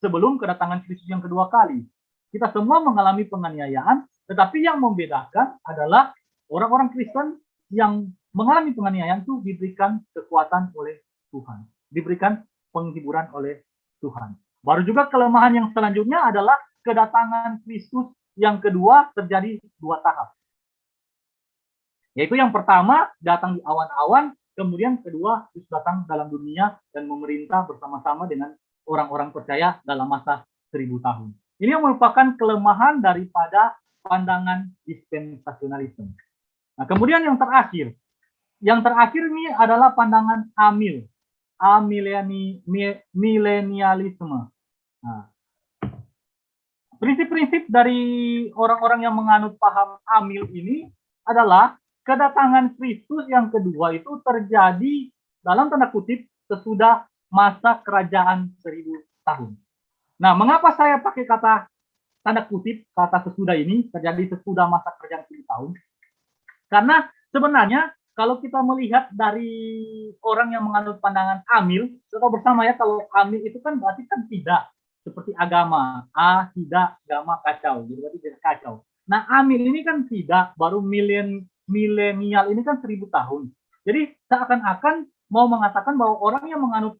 sebelum kedatangan Kristus yang kedua kali. Kita semua mengalami penganiayaan, tetapi yang membedakan adalah orang-orang Kristen yang mengalami penganiayaan itu diberikan kekuatan oleh Tuhan, diberikan penghiburan oleh Tuhan. Baru juga kelemahan yang selanjutnya adalah kedatangan Kristus yang kedua terjadi 2 tahap. Yaitu yang pertama datang di awan-awan, kemudian kedua Kristus datang dalam dunia dan memerintah bersama-sama dengan orang-orang percaya dalam masa 1000 tahun. Ini yang merupakan kelemahan daripada pandangan dispensasionalisme. Nah, kemudian yang terakhir ini adalah pandangan amilenialisme. Nah, prinsip-prinsip dari orang-orang yang menganut paham amil ini adalah kedatangan Kristus yang kedua itu terjadi dalam tanda kutip sesudah masa kerajaan 1000 tahun. Nah, mengapa saya pakai kata tanda kutip, kata sesudah ini terjadi sesudah masa kerajaan 1000 tahun? Karena sebenarnya kalau kita melihat dari orang yang menganut pandangan amil, kita bersama ya, kalau amil itu kan berarti kan tidak, seperti agama, tidak, agama kacau, jadi berarti tidak kacau. Nah, amil ini kan tidak, baru milenial ini kan 1000 tahun. Jadi seakan-akan mau mengatakan bahwa orang yang menganut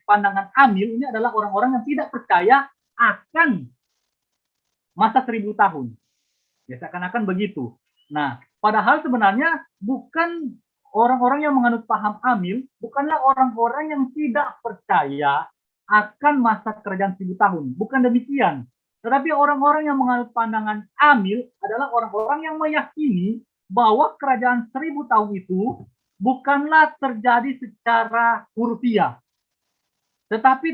pandangan amil ini adalah orang-orang yang tidak percaya akan masa 1000 tahun. Ya, seakan-akan begitu. Nah, padahal sebenarnya bukan orang-orang yang menganut paham amil, bukanlah orang-orang yang tidak percaya akan masa kerajaan 1000 tahun. Bukan demikian. Tetapi orang-orang yang menganut pandangan amil adalah orang-orang yang meyakini bahwa kerajaan 1000 tahun itu bukanlah terjadi secara hurufiah, tetapi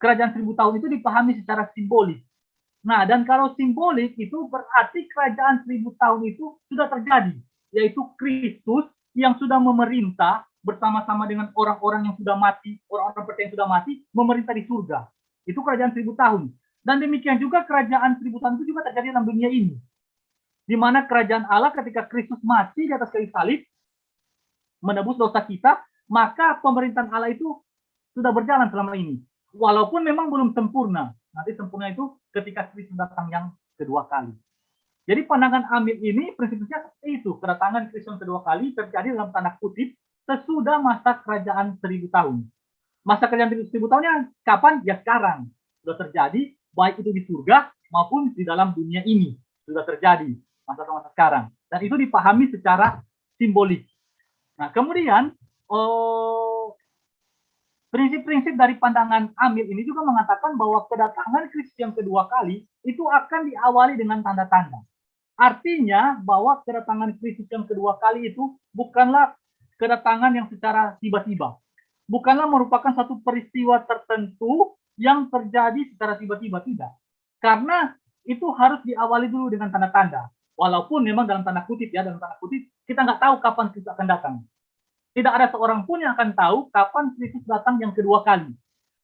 kerajaan 1000 tahun itu dipahami secara simbolis. Nah, dan kalau simbolik itu berarti kerajaan 1000 tahun itu sudah terjadi, yaitu Kristus yang sudah memerintah bersama-sama dengan orang-orang yang sudah mati, orang-orang percaya yang sudah mati, memerintah di surga. Itu kerajaan 1000 tahun. Dan demikian juga kerajaan 1000 tahun itu juga terjadi dalam dunia ini. Di mana kerajaan Allah ketika Kristus mati di atas kayu salib, menebus dosa kita, maka pemerintahan Allah itu sudah berjalan selama ini. Walaupun memang belum sempurna. Nanti sempurna itu ketika Kristus datang yang kedua kali. Jadi pandangan Amil ini prinsipnya seperti itu. Kedatangan Kristus yang kedua kali terjadi dalam tanda kutip sesudah masa kerajaan 1000 tahun. Masa kerajaan 1000 tahunnya kapan? Ya sekarang. Sudah terjadi, baik itu di surga maupun di dalam dunia ini. Sudah terjadi masa-masa sekarang. Dan itu dipahami secara simbolik. Nah, kemudian prinsip-prinsip dari pandangan Amil ini juga mengatakan bahwa kedatangan Kristus yang kedua kali itu akan diawali dengan tanda-tanda. Artinya bahwa kedatangan Kristus yang kedua kali itu bukanlah kedatangan yang secara tiba-tiba. Bukanlah merupakan satu peristiwa tertentu yang terjadi secara tiba-tiba, tidak. Karena itu harus diawali dulu dengan tanda-tanda. Walaupun memang dalam tanda kutip ya, dalam tanda kutip kita nggak tahu kapan Kristus akan datang. Tidak ada seorang pun yang akan tahu kapan Kristus datang yang kedua kali.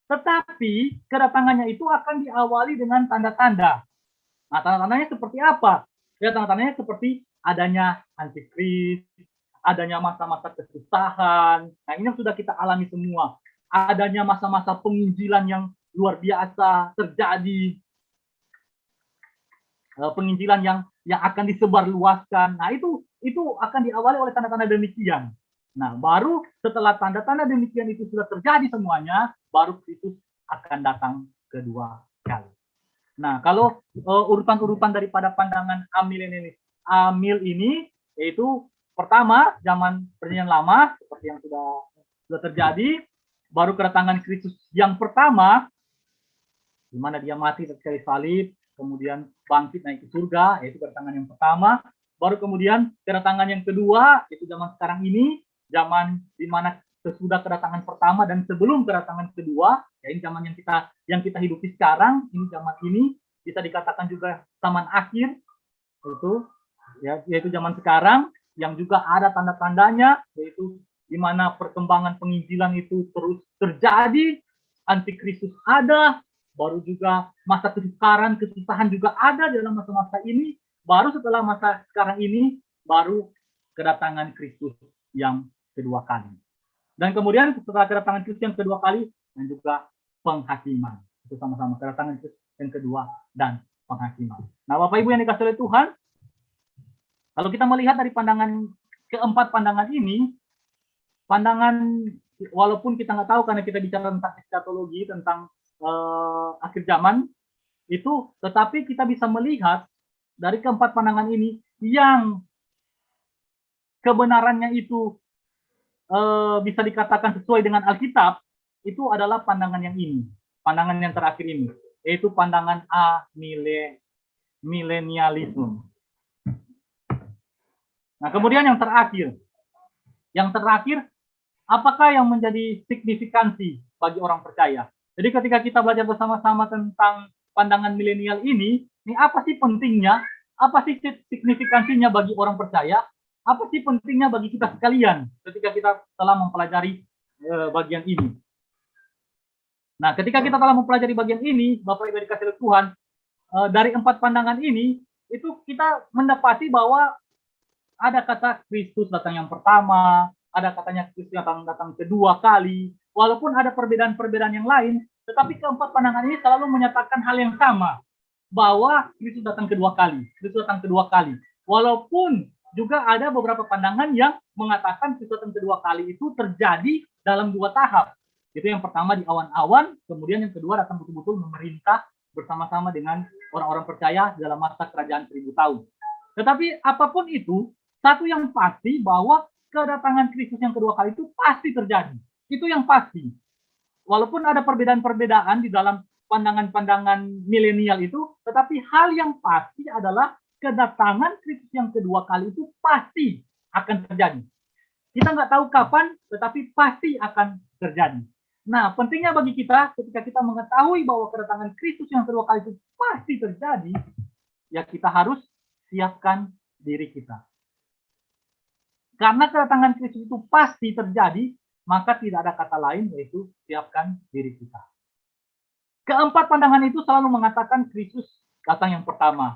Tetapi kedatangannya itu akan diawali dengan tanda-tanda. Nah, tanda-tandanya seperti apa? Ya, tanda-tandanya seperti adanya antikris, adanya masa-masa kesusahan. Nah, ini yang sudah kita alami semua. Adanya masa-masa penginjilan yang luar biasa terjadi. Penginjilan yang akan disebarluaskan. Nah, itu akan diawali oleh tanda-tanda demikian. Nah, baru setelah tanda-tanda demikian itu sudah terjadi semuanya, baru Kristus akan datang kedua kali. Nah, kalau urutan-urutan daripada pandangan Amil ini yaitu pertama zaman Perjanjian Lama seperti yang sudah terjadi, baru kedatangan Kristus yang pertama di mana dia mati terkait salib, kemudian bangkit naik ke surga, yaitu kedatangan yang pertama. Baru kemudian kedatangan yang kedua, yaitu zaman sekarang ini, zaman di mana sesudah kedatangan pertama dan sebelum kedatangan kedua, ya ini zaman yang kita hidupi sekarang, ini zaman ini bisa dikatakan juga zaman akhir, yaitu zaman sekarang yang juga ada tanda-tandanya, yaitu di mana perkembangan penginjilan itu terus terjadi, antikristus ada, baru juga masa kesusahan juga ada dalam masa-masa ini, baru setelah masa sekarang ini, baru kedatangan Kristus yang kedua kali. Dan kemudian setelah kedatangan Kristus yang kedua kali, dan juga penghakiman. Itu sama-sama kedatangan Kristus yang kedua dan penghakiman. Nah, Bapak Ibu yang dikasihi oleh Tuhan, kalau kita melihat dari keempat pandangan ini, pandangan walaupun kita nggak tahu karena kita bicara tentang eskatologi, tentang akhir zaman itu, tetapi kita bisa melihat dari keempat pandangan ini yang kebenarannya itu bisa dikatakan sesuai dengan Alkitab, itu adalah pandangan yang ini, pandangan yang terakhir ini, yaitu pandangan amilenialisme. Nah, kemudian yang terakhir, apakah yang menjadi signifikansi bagi orang percaya? Jadi ketika kita belajar bersama-sama tentang pandangan milenial ini apa sih pentingnya, apa sih signifikansinya bagi orang percaya, apa sih pentingnya bagi kita sekalian ketika kita telah mempelajari bagian ini. Nah, ketika kita telah mempelajari bagian ini, Bapak Ibu dikasihi Tuhan, dari empat pandangan ini, itu kita mendapati bahwa ada kata Kristus datang yang pertama, ada katanya Kristus datang kedua kali, walaupun ada perbedaan-perbedaan yang lain, tetapi keempat pandangan ini selalu menyatakan hal yang sama, bahwa Kristus datang kedua kali, walaupun juga ada beberapa pandangan yang mengatakan Kristus datang kedua kali itu terjadi dalam dua tahap. Itu yang pertama di awan-awan, kemudian yang kedua datang betul-betul memerintah bersama-sama dengan orang-orang percaya dalam masa kerajaan 1000 tahun. Tetapi apapun itu, satu yang pasti bahwa kedatangan Kristus yang kedua kali itu pasti terjadi. Itu yang pasti. Walaupun ada perbedaan-perbedaan di dalam pandangan-pandangan milenial itu, tetapi hal yang pasti adalah kedatangan Kristus yang kedua kali itu pasti akan terjadi. Kita nggak tahu kapan, tetapi pasti akan terjadi. Nah, pentingnya bagi kita ketika kita mengetahui bahwa kedatangan Kristus yang kedua kali itu pasti terjadi, ya kita harus siapkan diri kita. Karena kedatangan Kristus itu pasti terjadi, maka tidak ada kata lain yaitu siapkan diri kita. Keempat pandangan itu selalu mengatakan Kristus datang yang pertama.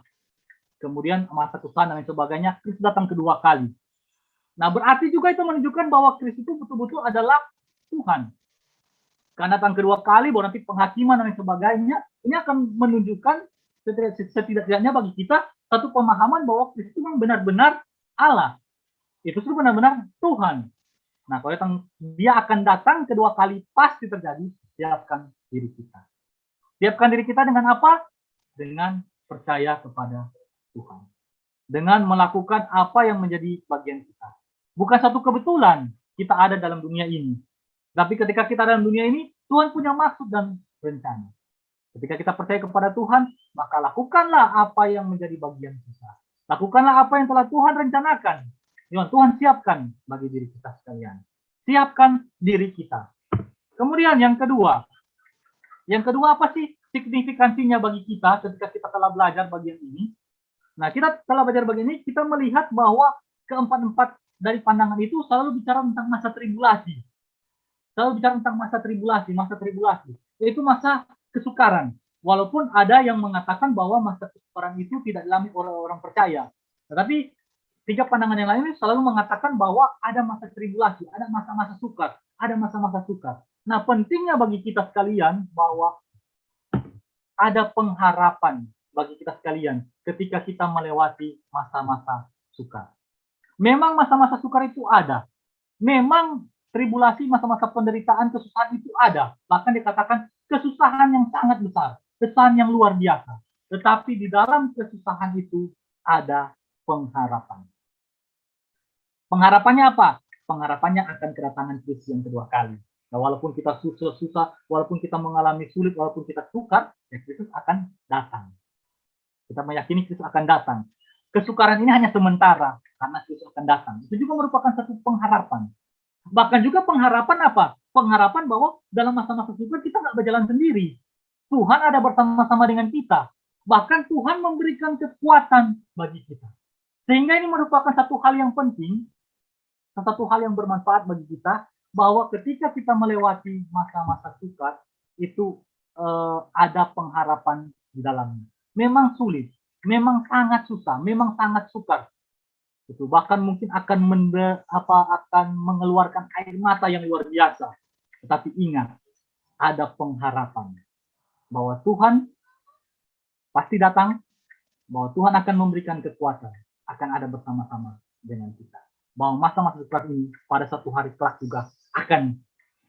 Kemudian masa kesusahan dan lain sebagainya, Kristus datang kedua kali. Nah, berarti juga itu menunjukkan bahwa Kristus itu betul-betul adalah Tuhan. Karena datang kedua kali, bahwa nanti penghakiman dan sebagainya, ini akan menunjukkan setidak-tidaknya bagi kita satu pemahaman bahwa Kristus itu memang benar-benar Allah. Itu sudah benar-benar Tuhan. Nah, kalau datang, dia akan datang kedua kali, pasti terjadi. Siapkan diri kita. Siapkan diri kita dengan apa? Dengan percaya kepada Tuhan. Dengan melakukan apa yang menjadi bagian kita. Bukan satu kebetulan kita ada dalam dunia ini. Tapi ketika kita dalam dunia ini, Tuhan punya maksud dan rencana. Ketika kita percaya kepada Tuhan, maka lakukanlah apa yang menjadi bagian kita. Lakukanlah apa yang telah Tuhan rencanakan. Yang Tuhan siapkan bagi diri kita sekalian. Siapkan diri kita. Kemudian yang kedua. Yang kedua apa sih signifikansinya bagi kita ketika kita telah belajar bagian ini? Nah, kita telah belajar bagian ini, kita melihat bahwa keempat-empat dari pandangan itu selalu bicara tentang masa tribulasi. Selalu bicara tentang masa tribulasi. Yaitu masa kesukaran. Walaupun ada yang mengatakan bahwa masa kesukaran itu tidak dialami oleh orang percaya. Tetapi tiga pandangan yang lain selalu mengatakan bahwa ada masa tribulasi, ada masa-masa sukar, ada masa-masa sukar. Nah, pentingnya bagi kita sekalian bahwa ada pengharapan bagi kita sekalian ketika kita melewati masa-masa sukar. Memang masa-masa sukar itu ada. Memang tribulasi, masa-masa penderitaan, kesusahan itu ada. Bahkan dikatakan kesusahan yang sangat besar, kesusahan yang luar biasa. Tetapi di dalam kesusahan itu ada pengharapan. Pengharapannya apa? Pengharapannya akan kedatangan Kristus yang kedua kali. Nah, walaupun kita susah, walaupun kita mengalami sulit, walaupun kita sukar, ya Kristus akan datang. Kita meyakini Kristus akan datang. Kesukaran ini hanya sementara, karena Kristus akan datang. Itu juga merupakan satu pengharapan. Bahkan juga pengharapan apa? Pengharapan bahwa dalam masa-masa sukar kita nggak berjalan sendiri. Tuhan ada bersama-sama dengan kita. Bahkan Tuhan memberikan kekuatan bagi kita. Sehingga ini merupakan satu hal yang penting, satu hal yang bermanfaat bagi kita, bahwa ketika kita melewati masa-masa sukar, itu ada pengharapan di dalamnya. Memang sulit, memang sangat susah, memang sangat sukar. Itu bahkan mungkin akan mengeluarkan air mata yang luar biasa. Tetapi ingat, ada pengharapan bahwa Tuhan pasti datang, bahwa Tuhan akan memberikan kekuatan, akan ada bersama-sama dengan kita. Bahwa masa-masa sukar ini pada satu hari kelak juga akan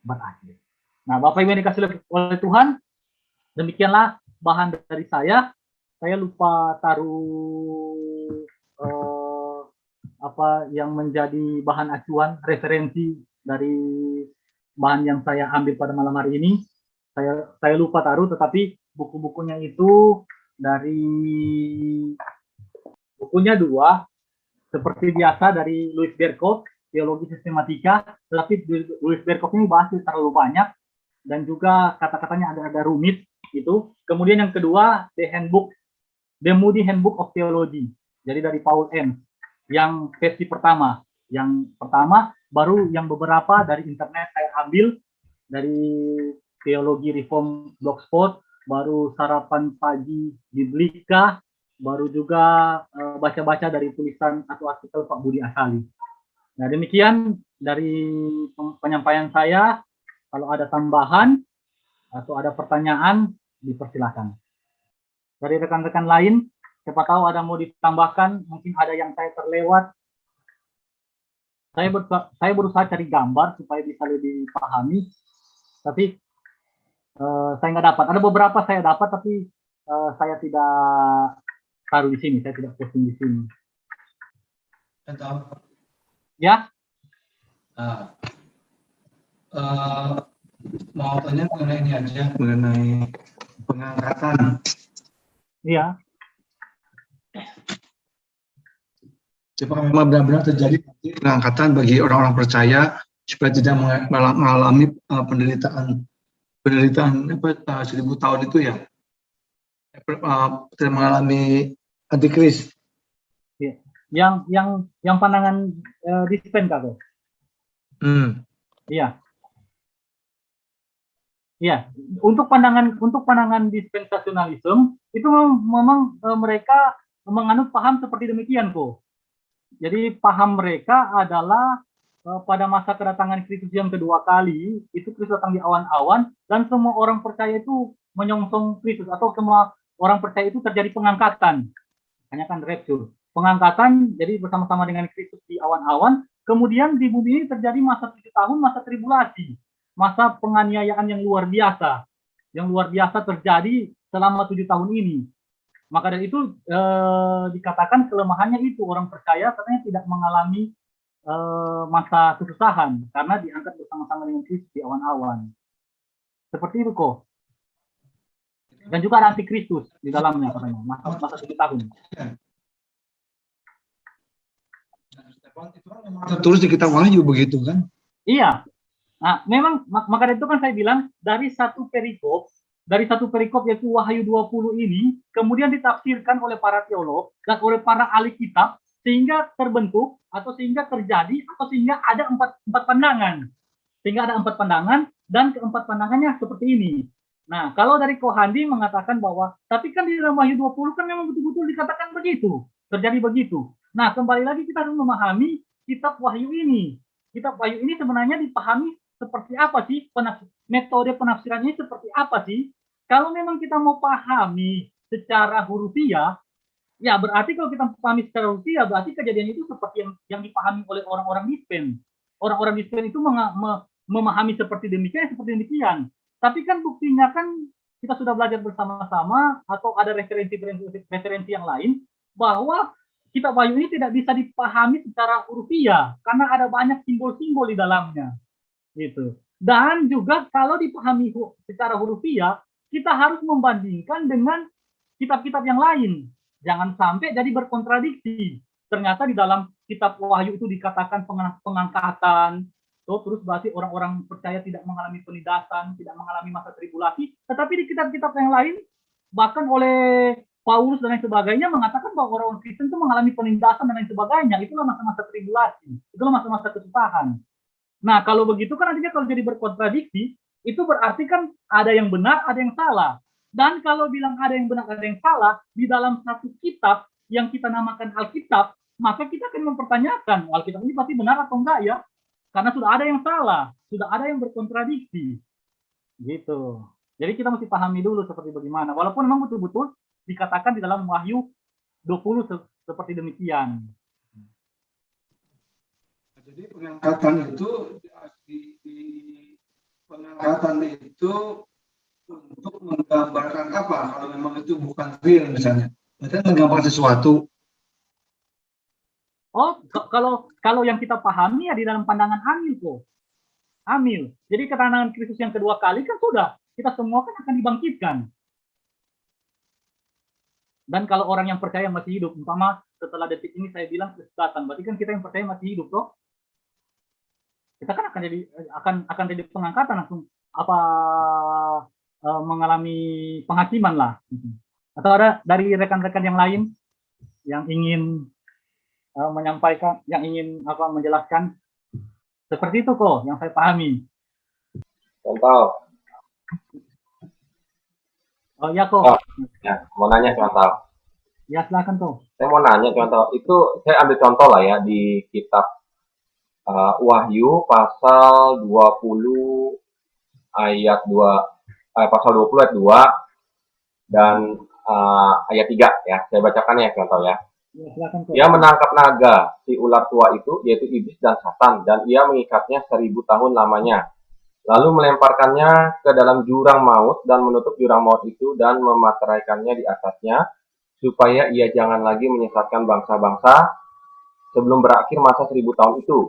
berakhir. Nah, Bapak Ibu yang dikasihi oleh Tuhan, demikianlah bahan dari saya. Saya lupa taruh apa yang menjadi bahan acuan, referensi dari bahan yang saya ambil pada malam hari ini. Saya lupa taruh, tetapi buku-bukunya itu dari bukunya dua, seperti biasa dari Louis Berkhof, Teologi Sistematika, tetapi Louis Berkhof ini bahas terlalu banyak dan juga kata-katanya ada rumit itu. Kemudian yang kedua, The Moody Handbook of Theology, jadi dari Paul M. Yang versi pertama. Yang pertama, baru yang beberapa dari internet saya ambil dari Teologi Reform Blogspot, baru Sarapan Pagi Biblika, baru juga baca-baca dari tulisan atau artikel Pak Budi Asali. Nah, demikian dari penyampaian saya. Kalau ada tambahan atau ada pertanyaan, dipersilakan. Dari rekan-rekan lain, siapa tahu ada mau ditambahkan, mungkin ada yang saya terlewat. Saya berusaha cari gambar supaya bisa lebih pahami, tapi saya nggak dapat. Ada beberapa saya dapat, tapi saya tidak taruh di sini, saya tidak posting di sini. Ya.
Mau tanya mengenai ini aja, mengenai pengangkatan.
Iya.
Apakah memang benar-benar terjadi pengangkatan bagi orang-orang percaya supaya tidak mengalami penderitaan 1000 tahun itu ya, tidak mengalami antikris.
Ya. Yang pandangan dispen kak. Iya. Iya, untuk pandangan dispensasionalisme itu memang mereka menganut paham seperti demikian kok. Jadi paham mereka adalah pada masa kedatangan Kristus yang kedua kali, itu Kristus datang di awan-awan, dan semua orang percaya itu menyongsong Kristus, atau semua orang percaya itu terjadi pengangkatan. Hanya kan rapture. Pengangkatan, jadi bersama-sama dengan Kristus di awan-awan, kemudian di bumi ini terjadi masa 7 tahun, masa tribulasi, masa penganiayaan yang luar biasa. Yang luar biasa terjadi selama 7 tahun ini. Maka dari itu dikatakan kelemahannya itu orang percaya katanya tidak mengalami masa kesusahan karena diangkat bersama-sama dengan Kristus di awan-awan. Seperti itu kok. Dan juga ada antikristus di dalamnya katanya, masa 7 tahun.
Tertulis di kitab Wahyu begitu kan?
Iya. Nah, memang maka dari itu kan saya bilang dari satu perikop yaitu Wahyu 20 ini kemudian ditafsirkan oleh para teolog dan oleh para ahli kitab sehingga terbentuk atau sehingga terjadi atau sehingga ada empat pandangan. Sehingga ada 4 pandangan dan keempat pandangannya seperti ini. Nah, kalau dari Kohandi mengatakan bahwa tapi kan di dalam Wahyu 20 kan memang betul-betul dikatakan begitu, terjadi begitu. Nah, kembali lagi kita harus memahami kitab Wahyu ini. Kitab Wahyu ini sebenarnya dipahami seperti apa sih? Metode penafsirannya seperti apa sih? Kalau memang kita mau pahami secara hurufiah, ya berarti kalau kita pahami secara hurufiah, berarti kejadian itu seperti yang dipahami oleh orang-orang dispen. Orang-orang dispen itu memahami seperti demikian. Tapi kan buktinya kan kita sudah belajar bersama-sama atau ada referensi yang lain bahwa kitab Wahyu ini tidak bisa dipahami secara hurufiah karena ada banyak simbol-simbol di dalamnya. Gitu. Dan juga kalau dipahami secara hurufiah, kita harus membandingkan dengan kitab-kitab yang lain. Jangan sampai jadi berkontradiksi. Ternyata di dalam kitab Wahyu itu dikatakan pengangkatan, terus berarti orang-orang percaya tidak mengalami penindasan, tidak mengalami masa tribulasi, tetapi di kitab-kitab yang lain, bahkan oleh Paulus dan lain sebagainya mengatakan bahwa orang Kristen itu mengalami penindasan dan lain sebagainya, itulah masa-masa tribulasi, itulah masa-masa kesusahan. Nah, kalau begitu kan artinya kalau jadi berkontradiksi, itu berarti kan ada yang benar, ada yang salah. Dan kalau bilang ada yang benar, ada yang salah, di dalam satu kitab yang kita namakan Alkitab, maka kita akan mempertanyakan, Alkitab ini pasti benar atau enggak ya? Karena sudah ada yang salah, sudah ada yang berkontradiksi. Gitu. Jadi kita mesti pahami dulu seperti bagaimana. Walaupun memang betul-betul dikatakan di dalam Wahyu 20 seperti demikian.
Jadi pengangkatan itu pengangkatan itu untuk menggambarkan apa? Kalau memang itu bukan real misalnya, berarti menggambarkan sesuatu.
Oh, kalau yang kita pahami ya di dalam pandangan Amil kok. Amil. Jadi kedatangan Kristus yang kedua kali kan sudah, kita semua kan akan dibangkitkan. Dan kalau orang yang percaya masih hidup, umpama setelah detik ini saya bilang Kristus datang, berarti kan kita yang percaya masih hidup toh. Kita kan akan jadi pengangkatan langsung mengalami penghakiman lah. Atau ada dari rekan-rekan yang lain yang ingin menyampaikan, yang ingin menjelaskan seperti itu kok yang saya pahami.
Contoh.
Oh ya kok.
Oh, ya, mau nanya contoh.
Ya silakan kok.
Saya mau nanya contoh. Itu saya ambil contoh lah ya di kitab Wahyu pasal 20 ayat 2 pasal 20 ayat 2 dan ayat 3 ya. Saya bacakan ya contoh ya.
Ya, silakan,
ia menangkap naga, si ular tua itu, yaitu iblis dan satan, dan ia mengikatnya 1000 tahun lamanya. Lalu melemparkannya ke dalam jurang maut dan menutup jurang maut itu dan memateraikannya di atasnya, supaya ia jangan lagi menyesatkan bangsa-bangsa sebelum berakhir masa 1000 tahun itu.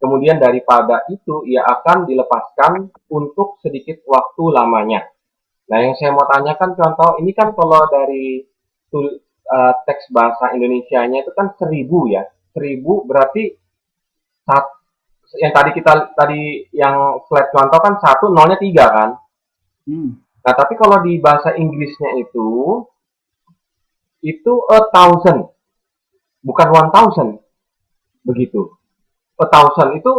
Kemudian daripada itu ia akan dilepaskan untuk sedikit waktu lamanya. Nah, yang saya mau tanyakan contoh, ini kan kalau dari teks bahasa Indonesianya itu kan 1000 ya. 1000 berarti yang tadi yang slide contoh kan 1 nolnya 3 kan. Nah, tapi kalau di bahasa Inggrisnya itu 1000 bukan 1000 begitu. 1000 itu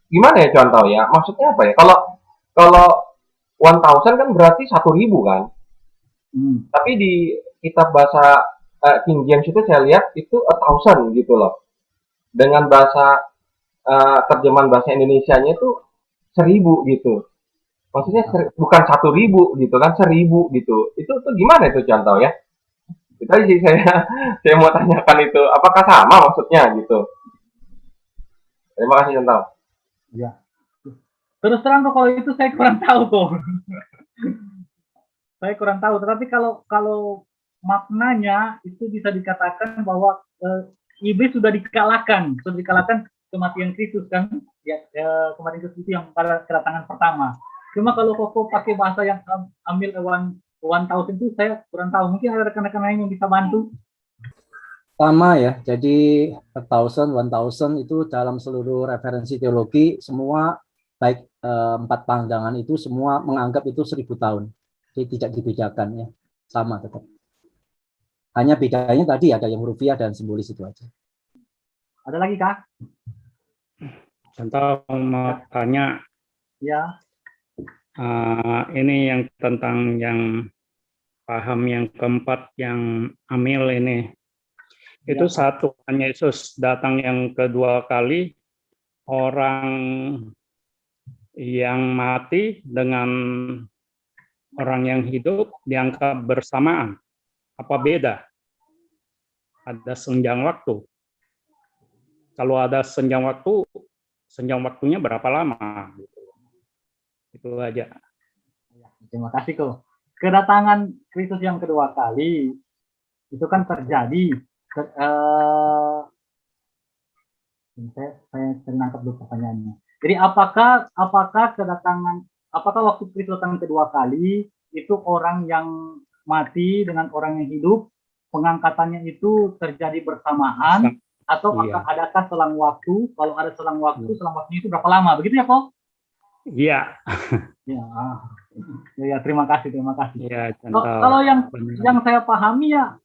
gimana ya contoh ya? Maksudnya apa ya? Kalau 1000 kan berarti 1000 kan. Tapi di kitab bahasa King James itu saya lihat itu 1,000 gitu loh. Dengan bahasa terjemahan bahasa Indonesianya itu 1.000 gitu. Maksudnya bukan 1.000 gitu kan, 1.000 gitu. Itu tuh gimana itu contoh ya? Itu aja sih saya mau tanyakan itu. Apakah sama maksudnya gitu? Terima kasih contoh.
Ya. Terus terang kok kalau itu saya kurang tahu kok. Saya kurang tahu. Tetapi kalau maknanya itu bisa dikatakan bahwa iblis sudah dikalahkan kematian Kristus kan? Ya, kematian Kristus itu yang pada kedatangan pertama. Cuma kalau Koko pakai bahasa yang ambil one thousand itu saya kurang tahu. Mungkin ada rekan-rekan lain yang bisa bantu.
Sama ya, jadi 1,000 itu dalam seluruh referensi teologi semua baik 4 pandangan itu semua menganggap itu 1.000 tahun. Jadi tidak dibedakan ya, sama tetap. Hanya bedanya tadi ada yang hurufiah dan simbolis itu aja.
Ada lagi Kak?
Contoh mau tanya,
Ya.
ini yang tentang yang paham yang keempat yang amil ini. Itu satu, Tuhan Yesus datang yang kedua kali, orang yang mati dengan orang yang hidup diangkat bersamaan. Apa beda? Ada senjang waktu. Kalau ada senjang waktunya berapa lama? Itu aja.
Terima kasih kok. Kedatangan Kristus yang kedua kali itu kan terjadi. Saya menangkap dulu pertanyaannya. Jadi apakah waktu Kristus datang kedua kali itu orang yang mati dengan orang yang hidup pengangkatannya itu terjadi bersamaan atau adakah selang waktu? Kalau ada selang waktu, selang waktunya itu berapa lama? Begitu ya kok?
Iya.
Ya, terima kasih.
Ya,
kalau yang saya pahami ya,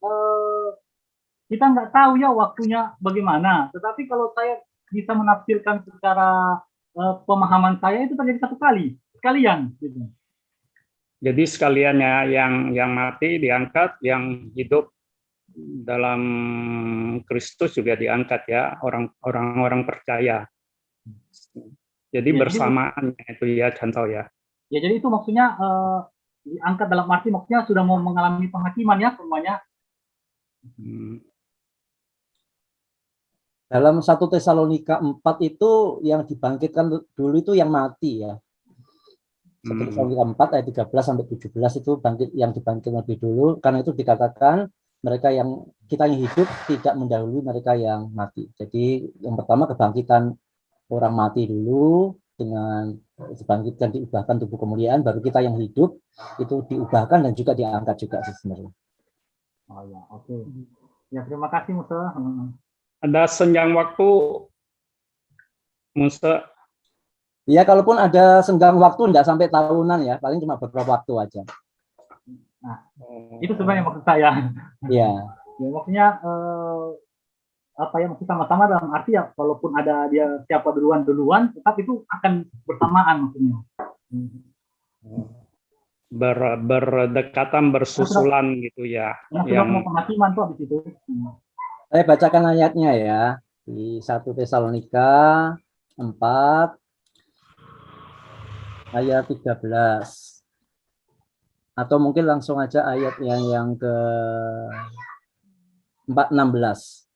kita nggak tahu ya waktunya bagaimana. Tetapi kalau saya bisa menafsirkan secara pemahaman saya itu terjadi satu kali, sekalian. Gitu.
Jadi sekaliannya yang mati diangkat, yang hidup dalam Kristus juga diangkat ya, orang-orang percaya. Jadi ya, bersamaan itu ya contoh ya.
Ya jadi itu maksudnya diangkat dalam arti maksudnya sudah mau mengalami penghakiman ya semuanya.
Dalam 1 Tesalonika 4 itu yang dibangkitkan dulu itu yang mati ya. 1 Tesalonika 4 ayat 13 sampai 17 itu yang dibangkitkan lebih dulu, karena itu dikatakan mereka yang kita yang hidup tidak mendahului mereka yang mati. Jadi yang pertama kebangkitan orang mati dulu, dengan dibangkitkan, diubahkan tubuh kemuliaan, baru kita yang hidup itu diubahkan dan juga diangkat juga sebenarnya.
Oh ya, oke. Ya terima kasih Musa.
Ada senjang waktu Musa?
Ya kalaupun ada senggang waktu tidak sampai tahunan ya, paling cuma beberapa waktu aja.
Nah, itu sebenarnya maksud saya.
Ya.
Ya maksudnya maksud sama-sama dalam arti ya walaupun ada dia siapa duluan tetap itu akan bersamaan maksudnya.
Berdekatan, bersusulan gitu ya.
Yang mau penghakiman tuh habis itu.
Saya bacakan ayatnya ya di 1 Tesalonika 4 ayat 13. Atau mungkin langsung aja ayat yang ke 4:16.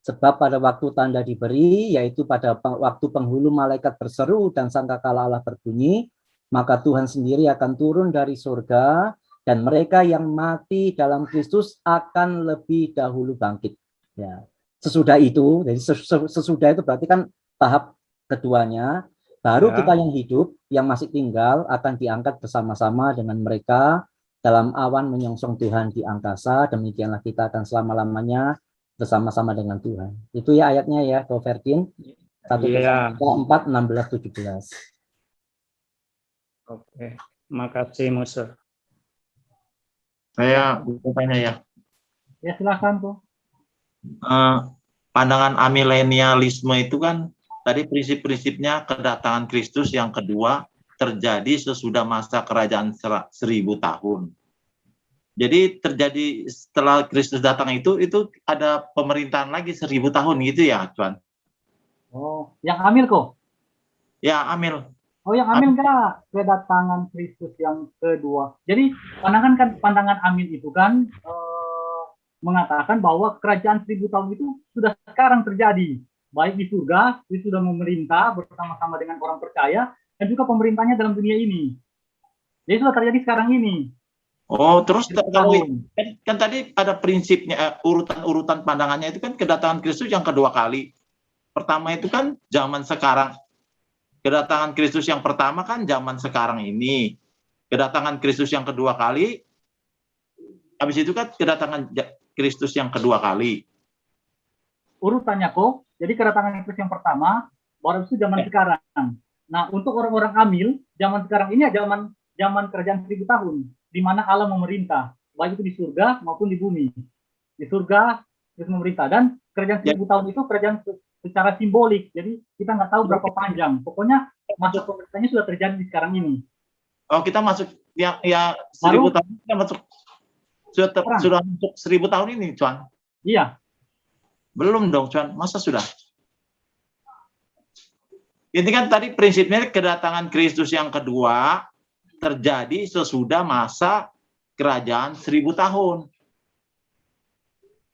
Sebab pada waktu tanda diberi, yaitu pada waktu penghulu malaikat berseru dan sangkakala Allah berbunyi, maka Tuhan sendiri akan turun dari surga dan mereka yang mati dalam Kristus akan lebih dahulu bangkit. Ya. Sesudah itu, jadi sesudah itu berarti kan tahap keduanya, baru kita yang hidup, yang masih tinggal akan diangkat bersama-sama dengan mereka dalam awan menyongsong Tuhan di angkasa. Demikianlah kita akan selama-lamanya bersama-sama dengan Tuhan. Itu ya ayatnya ya, Ko Ferdin. 1 Tesalonika 4, 16, 17.
Oke, makasih Musa.
Saya bertanya ya.
Ya silakan kok.
Pandangan amilenialisme itu kan tadi prinsip-prinsipnya kedatangan Kristus yang kedua terjadi sesudah masa kerajaan 1.000 tahun. Jadi terjadi setelah Kristus datang itu ada pemerintahan lagi 1000 tahun gitu ya, Tuan?
Oh, yang amil kok?
Ya, amil.
Oh, yang amil enggak, kedatangan Kristus yang kedua. Jadi pandangan amil itu kan mengatakan bahwa kerajaan 1000 tahun itu sudah sekarang terjadi. Baik di surga, Kristus sudah memerintah bersama-sama dengan orang percaya, dan juga pemerintahnya dalam dunia ini. Jadi sudah terjadi sekarang ini.
Oh, terus
1000
kalau
tahun.
kan tadi ada prinsipnya, urutan pandangannya itu kan kedatangan Kristus yang kedua kali. Pertama itu kan zaman sekarang. Kedatangan Kristus yang pertama kan zaman sekarang ini. Kedatangan Kristus yang kedua kali, habis itu kan kedatangan Kristus yang kedua kali.
Urutannya kok, jadi kedatangan Kristus yang pertama, baru itu zaman sekarang. Nah, untuk orang-orang amil, zaman sekarang ini ya zaman kerajaan 1000 tahun, di mana Allah memerintah, baik itu di surga maupun di bumi. Di surga, Kristus memerintah, dan kerajaan 1000 tahun itu kerajaan secara simbolik, jadi kita nggak tahu berapa panjang. Pokoknya masa pemerintahnya sudah terjadi di sekarang ini.
Oh, kita masuk ya 1000 tahun, kita masuk sudah masuk 1000 tahun ini, Cuan?
Iya.
Belum dong, Cuan. Masa sudah? Ini kan tadi prinsipnya kedatangan Kristus yang kedua terjadi sesudah masa kerajaan 1000 tahun.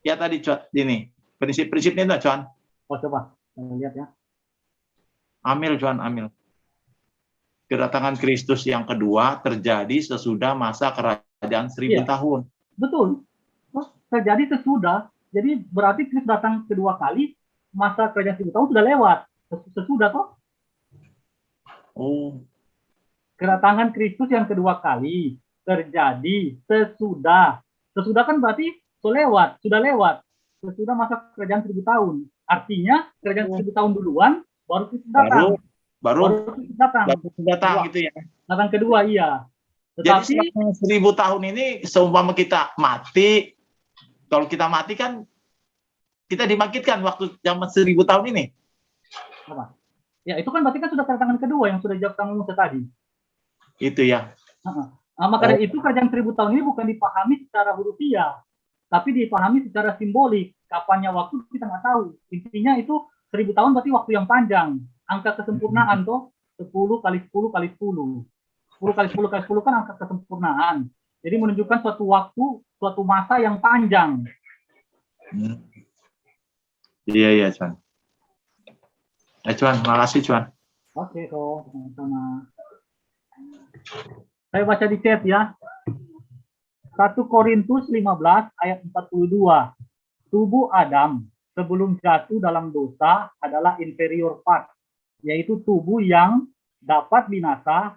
Ya tadi, Cuan, ini prinsipnya itu, Cuan.
Oh, coba lihat ya.
Amil, Cuan, amil. Kedatangan Kristus yang kedua terjadi sesudah masa kerajaan 1000 tahun.
Betul. Oh, terjadi sesudah. Jadi berarti Kristus datang kedua kali, masa kerajaan 1000 tahun sudah lewat. Sesudah toh.
Oh.
Kedatangan Kristus yang kedua kali terjadi sesudah. Sesudah kan berarti sudah lewat. Sesudah masa kerajaan 1000 tahun. Artinya kerajaan 1000 tahun duluan, baru Kristus datang.
Baru datang gitu ya.
Datang kedua, iya. Tetapi
jadi 1000 tahun ini seumpama kita mati, kalau kita mati kan kita dibangkitkan waktu zaman 1000 tahun ini.
Apa? Ya, itu kan berarti kan sudah kedatangan kedua yang sudah dijawab sama Musa tadi.
Itu ya.
Nah, makanya itu kerajaan 1000 tahun ini bukan dipahami secara hurufiah, tapi dipahami secara simbolik. Kapannya waktu kita nggak tahu. Intinya itu 1000 tahun berarti waktu yang panjang. Angka kesempurnaan tuh 10 kali 10 kali 10. 10 kali 10 kali 10 kan angka kesempurnaan. Jadi menunjukkan suatu waktu, suatu masa yang panjang.
Iya, Cuan. Cuan, makasih, Cuan.
Oke, kok. Sama. Saya baca di chat ya. 1 Korintus 15 ayat 42. Tubuh Adam sebelum jatuh dalam dosa adalah inferior part, yaitu tubuh yang dapat binasa,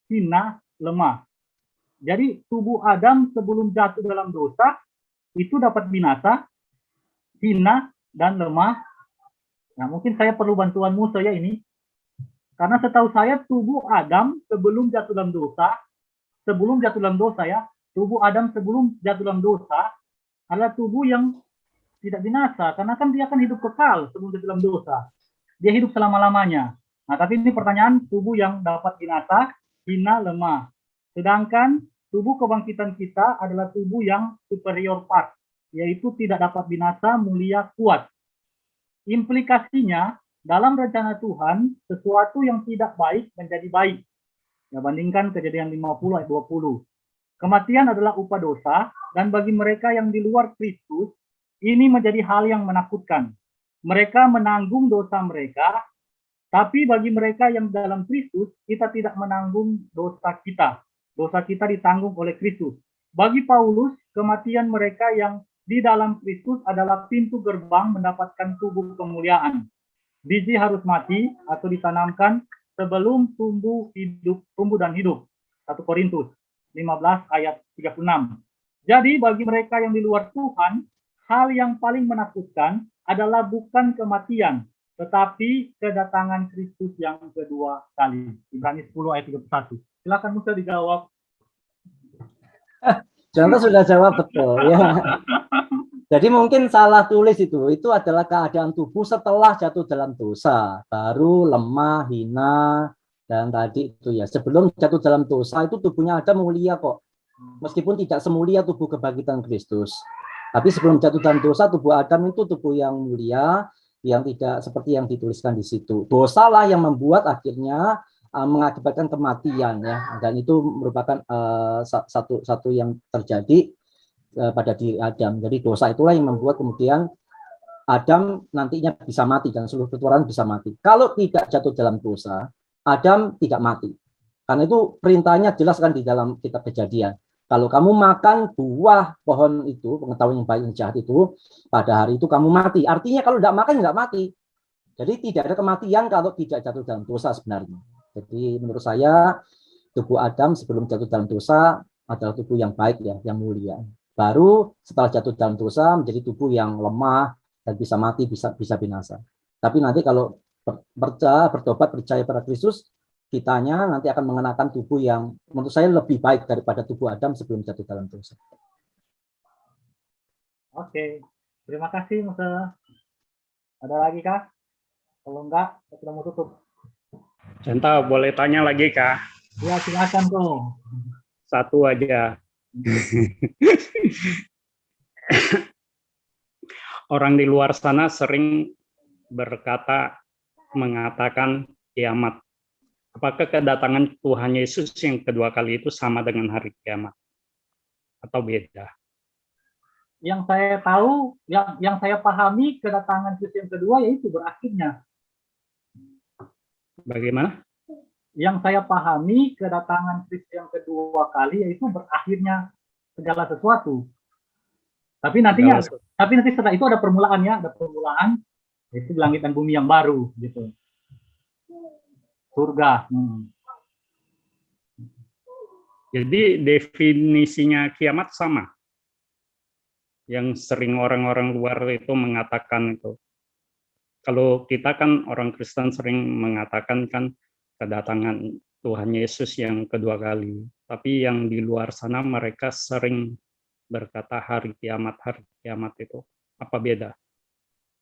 hina, lemah. Jadi tubuh Adam sebelum jatuh dalam dosa itu dapat binasa, hina, dan lemah. Nah, mungkin saya perlu bantuanmu saya ini. Karena setahu saya tubuh Adam sebelum jatuh dalam dosa ya, tubuh Adam sebelum jatuh dalam dosa adalah tubuh yang tidak binasa, karena kan dia akan hidup kekal sebelum jatuh dalam dosa. Dia hidup selama-lamanya. Nah, tapi ini pertanyaan tubuh yang dapat binasa, hina, lemah. Sedangkan tubuh kebangkitan kita adalah tubuh yang superior part, yaitu tidak dapat binasa, mulia, kuat. Implikasinya, dalam rencana Tuhan, sesuatu yang tidak baik menjadi baik. Ya, bandingkan Kejadian 50 ayat 20. Kematian adalah upah dosa, dan bagi mereka yang di luar Kristus, ini menjadi hal yang menakutkan. Mereka menanggung dosa mereka, tapi bagi mereka yang dalam Kristus, kita tidak menanggung dosa kita. Dosa kita ditanggung oleh Kristus. Bagi Paulus, kematian mereka yang di dalam Kristus adalah pintu gerbang mendapatkan tubuh kemuliaan. Biji harus mati atau ditanamkan sebelum tumbuh dan hidup. 1 Korintus 15 ayat 36. Jadi bagi mereka yang di luar Tuhan, hal yang paling menakutkan adalah bukan kematian, tetapi kedatangan Kristus yang kedua kali. Ibrani 10 ayat 31. Silakan Musa dijawab.
Contoh sudah jawab betul ya. Jadi mungkin salah tulis itu adalah keadaan tubuh setelah jatuh dalam dosa, baru lemah, hina, dan tadi itu ya sebelum jatuh dalam dosa itu tubuhnya ada mulia kok. Meskipun tidak semulia tubuh kebangkitan Kristus. Tapi sebelum jatuh dalam dosa, tubuh Adam itu tubuh yang mulia, yang tidak seperti yang dituliskan di situ. Dosalah yang membuat akhirnya mengakibatkan kematian, ya. Dan itu merupakan satu yang terjadi pada diri Adam. Jadi dosa itulah yang membuat kemudian Adam nantinya bisa mati dan seluruh keturunan bisa mati. Kalau tidak jatuh dalam dosa, Adam tidak mati. Karena itu perintahnya jelas kan di dalam kitab Kejadian. Kalau kamu makan buah pohon itu, pengetahuan yang baik yang jahat itu, pada hari itu kamu mati. Artinya kalau tidak makan, nggak mati. Jadi tidak ada kematian kalau tidak jatuh dalam dosa sebenarnya. Jadi menurut saya, tubuh Adam sebelum jatuh dalam dosa adalah tubuh yang baik, ya, yang mulia. Baru setelah jatuh dalam dosa menjadi tubuh yang lemah dan bisa mati, bisa binasa. Tapi nanti kalau bertobat, percaya pada Kristus, kitanya nanti akan mengenakan tubuh yang menurut saya lebih baik daripada tubuh Adam sebelum jatuh dalam dosa.
Oke, terima kasih Musa. Ada lagi kah? Kalau enggak, kita sudah mau tutup.
Centa, boleh tanya lagi, Kak?
Ya, silakan tuh.
Satu aja. Orang di luar sana sering mengatakan kiamat. Apakah kedatangan Tuhan Yesus yang kedua kali itu sama dengan hari kiamat? Atau beda?
Yang saya tahu, yang saya pahami, kedatangan Kristus yang kedua yaitu berakhirnya.
Bagaimana?
Yang saya pahami, kedatangan Kristus yang kedua kali yaitu berakhirnya segala sesuatu. Tapi nanti setelah itu ada permulaan, ya, ada permulaan, yaitu langit dan bumi yang baru, gitu. Surga.
Jadi definisinya kiamat sama. Yang sering orang-orang luar itu mengatakan itu. Kalau kita kan orang Kristen sering mengatakan kan kedatangan Tuhan Yesus yang kedua kali. Tapi yang di luar sana mereka sering berkata hari kiamat itu. Apa beda?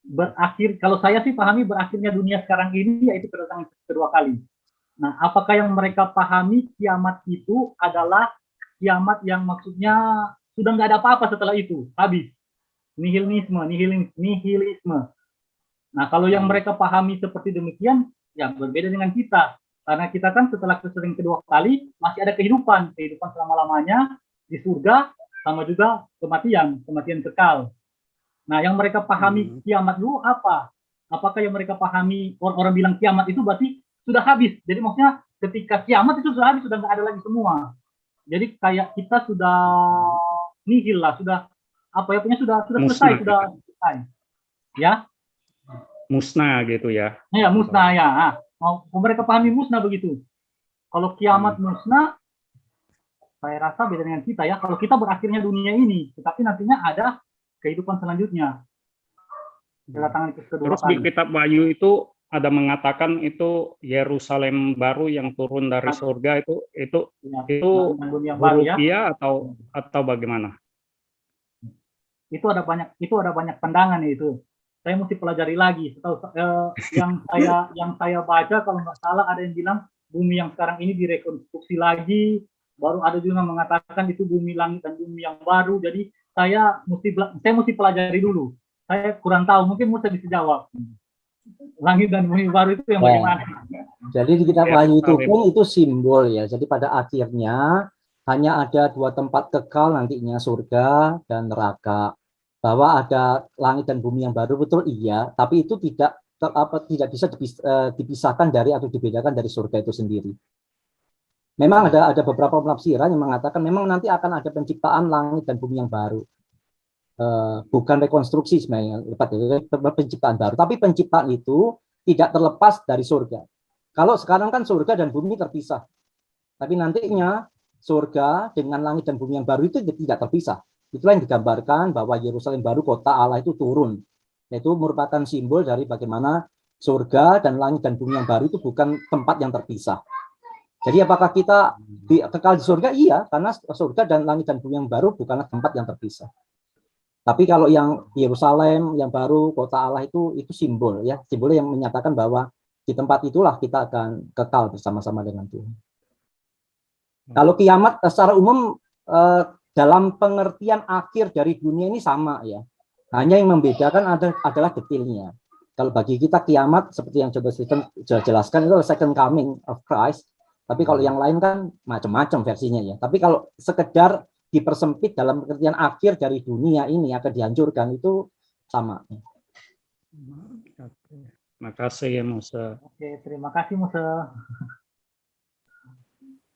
Berakhir, kalau saya sih pahami berakhirnya dunia sekarang ini yaitu kedatangan kedua kali. Nah, apakah yang mereka pahami kiamat itu adalah kiamat yang maksudnya sudah nggak ada apa-apa setelah itu, habis, nihilisme. Nah, kalau yang mereka pahami seperti demikian, ya berbeda dengan kita, karena kita kan setelah kesering kedua kali masih ada kehidupan selama-lamanya di surga, sama juga kematian kekal. Nah, yang mereka pahami kiamat dulu apa? Apakah yang mereka pahami, orang bilang kiamat itu berarti sudah habis. Jadi maksudnya ketika kiamat itu sudah habis, sudah nggak ada lagi semua. Jadi kayak kita sudah nihil lah, sudah selesai, sudah selesai. Ya?
Musnah gitu ya.
Ya, musnah ya. Mau mereka pahami musnah begitu. Kalau kiamat musnah, saya rasa beda dengan kita, ya. Kalau kita berakhirnya dunia ini, tetapi nantinya ada kehidupan selanjutnya. Kedatangan kedua
Terus di kitab Wahyu itu ada mengatakan itu Yerusalem baru yang turun dari surga itu huruf ya atau bagaimana? Itu
ada banyak pandangan itu. Saya mesti pelajari lagi. Yang saya baca kalau nggak salah ada yang bilang bumi yang sekarang ini direkonstruksi lagi. Baru ada juga mengatakan itu bumi langit dan bumi yang baru. Jadi saya mesti pelajari dulu. Saya kurang tahu, mungkin Musa bisa jawab. Langit dan bumi baru itu yang bagaimana?
Jadi di kitab Wahyu itu pun itu simbol, ya. Jadi pada akhirnya hanya ada dua tempat kekal nantinya, surga dan neraka. Bahwa ada langit dan bumi yang baru, betul iya, tapi itu tidak bisa dipisahkan dari atau dibedakan dari surga itu sendiri. Memang ada beberapa penafsiran yang mengatakan memang nanti akan ada penciptaan langit dan bumi yang baru. Bukan rekonstruksi sebenarnya, penciptaan baru. Tapi penciptaan itu tidak terlepas dari surga. Kalau sekarang kan surga dan bumi terpisah. Tapi nantinya surga dengan langit dan bumi yang baru itu tidak terpisah. Itulah yang digambarkan bahwa Yerusalem baru, kota Allah itu turun. Itu merupakan simbol dari bagaimana surga dan langit dan bumi yang baru itu bukan tempat yang terpisah. Jadi apakah kita kekal di surga? Iya, karena surga dan langit dan bumi yang baru bukanlah tempat yang terpisah. Tapi kalau yang Yerusalem yang baru, kota Allah itu simbol, ya, simbol yang menyatakan bahwa di tempat itulah kita akan kekal bersama-sama dengan Tuhan. Kalau kiamat secara umum dalam pengertian akhir dari dunia ini sama ya. Hanya yang membedakan adalah detailnya. Kalau bagi kita kiamat seperti yang coba Stephen jelaskan itu second coming of Christ. Tapi kalau yang lain kan macam-macam versinya ya. Tapi kalau sekedar dipersempit dalam pengertian akhir dari dunia ini akan dihancurkan itu sama.
Makasih ya Musa.
Oke, terima kasih Musa.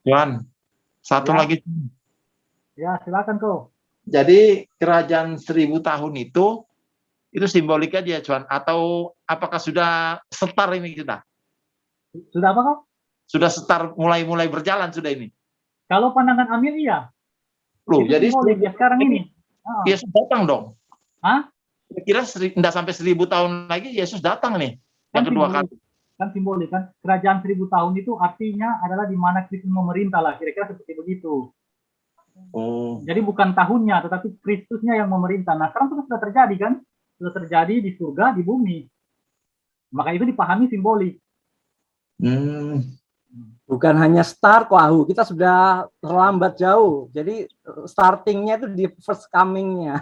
Tuan, satu
Ya.
lagi.
Ya, silakan kok.
Jadi kerajaan 1000 tahun itu simbolik aja, Cuan. Atau apakah sudah setar ini kita?
Sudah apa kok?
Sudah setar mulai berjalan sudah ini.
Kalau pandangan Amir iya.
Loh,
Itu
jadi
simbolik ya sekarang ini.
Yesus datang dong.
Hah?
Saya kira tidak sampai 1000 tahun lagi Yesus datang nih. Yang kedua kali.
Kan simbolik kan. Kerajaan 1000 tahun itu artinya adalah di mana Kristus memerintah lah. Kira-kira seperti begitu.
Oh.
Jadi bukan tahunnya, tetapi Kristusnya yang memerintah. Nah, sekarang itu sudah terjadi kan? Sudah terjadi di surga, di bumi. Maka itu dipahami simbolik.
Bukan hanya start kok, kita sudah terlambat jauh. Jadi startingnya itu di first coming-nya.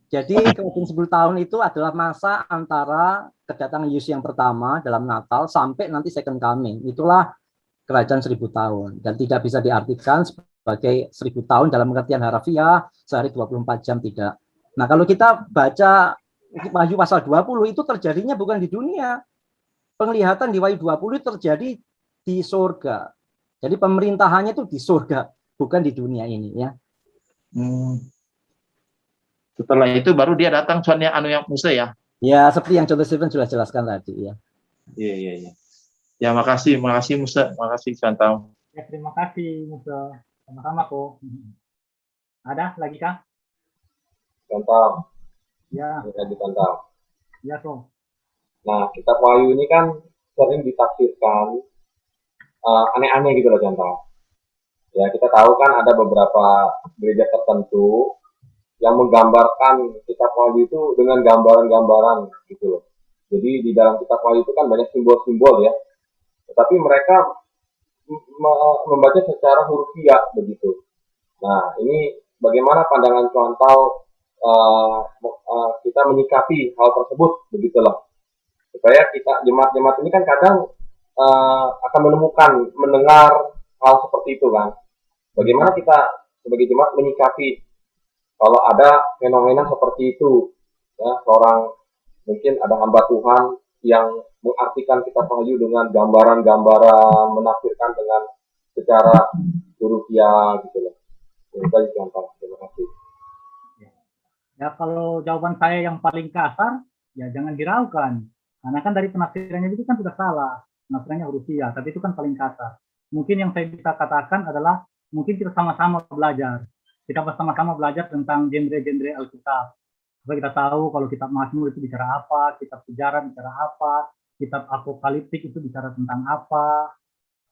Jadi kerajaan 10 tahun itu adalah masa antara kedatangan Yesus yang pertama dalam Natal sampai nanti second coming. Itulah kerajaan 1000 tahun. Dan tidak bisa diartikan sebagai 1000 tahun dalam pengertian harfiah sehari 24 jam, tidak. Nah, kalau kita baca Wahyu pasal 20 itu terjadinya bukan di dunia. Penglihatan di Wahyu 20 terjadi di surga. Jadi pemerintahannya itu di surga, bukan di dunia ini ya.
Setelah itu baru dia datang Tuannya yang Musa ya.
Ya, seperti yang Contoh Stephen sudah jelaskan tadi ya.
Iya. Ya, makasih Musa, makasih Santau.
Ya, terima kasih Musa. Sama-sama kok. Ada lagi kah?
Contoh,
Ya,
lagi contoh.
ya kok.
Nah, kitab Wahyu ini kan sering ditafsirkan aneh-aneh gitu loh contoh. Ya, kita tahu kan ada beberapa gereja tertentu yang menggambarkan kitab Wahyu itu dengan gambaran-gambaran gitu loh. Jadi di dalam kitab Wahyu itu kan banyak simbol-simbol ya. Tetapi mereka membaca secara hurufiah begitu. Nah, ini bagaimana pandangan contoh kita menyikapi hal tersebut begitu loh. Supaya kita jemaat-jemaat ini kan kadang akan mendengar hal seperti itu kan. Bagaimana kita sebagai jemaat menyikapi kalau ada fenomena seperti itu, ya, seorang mungkin ada hamba Tuhan yang mengartikan kitab Wahyu dengan gambaran-gambaran, menafsirkan dengan secara hurufiah gitu loh. Itu contoh. Terima kasih.
Ya, kalau jawaban saya yang paling kasar, ya jangan diraukan. Karena kan dari penafsirannya itu kan sudah salah. Penafsirannya hurufiah, tapi itu kan paling kasar. Mungkin yang saya bisa katakan adalah mungkin kita sama-sama belajar. Kita bersama-sama belajar tentang genre-genre Alkitab. Supaya kita tahu kalau kitab Mazmur itu bicara apa, kitab sejarah bicara apa, kitab apokaliptik itu bicara tentang apa.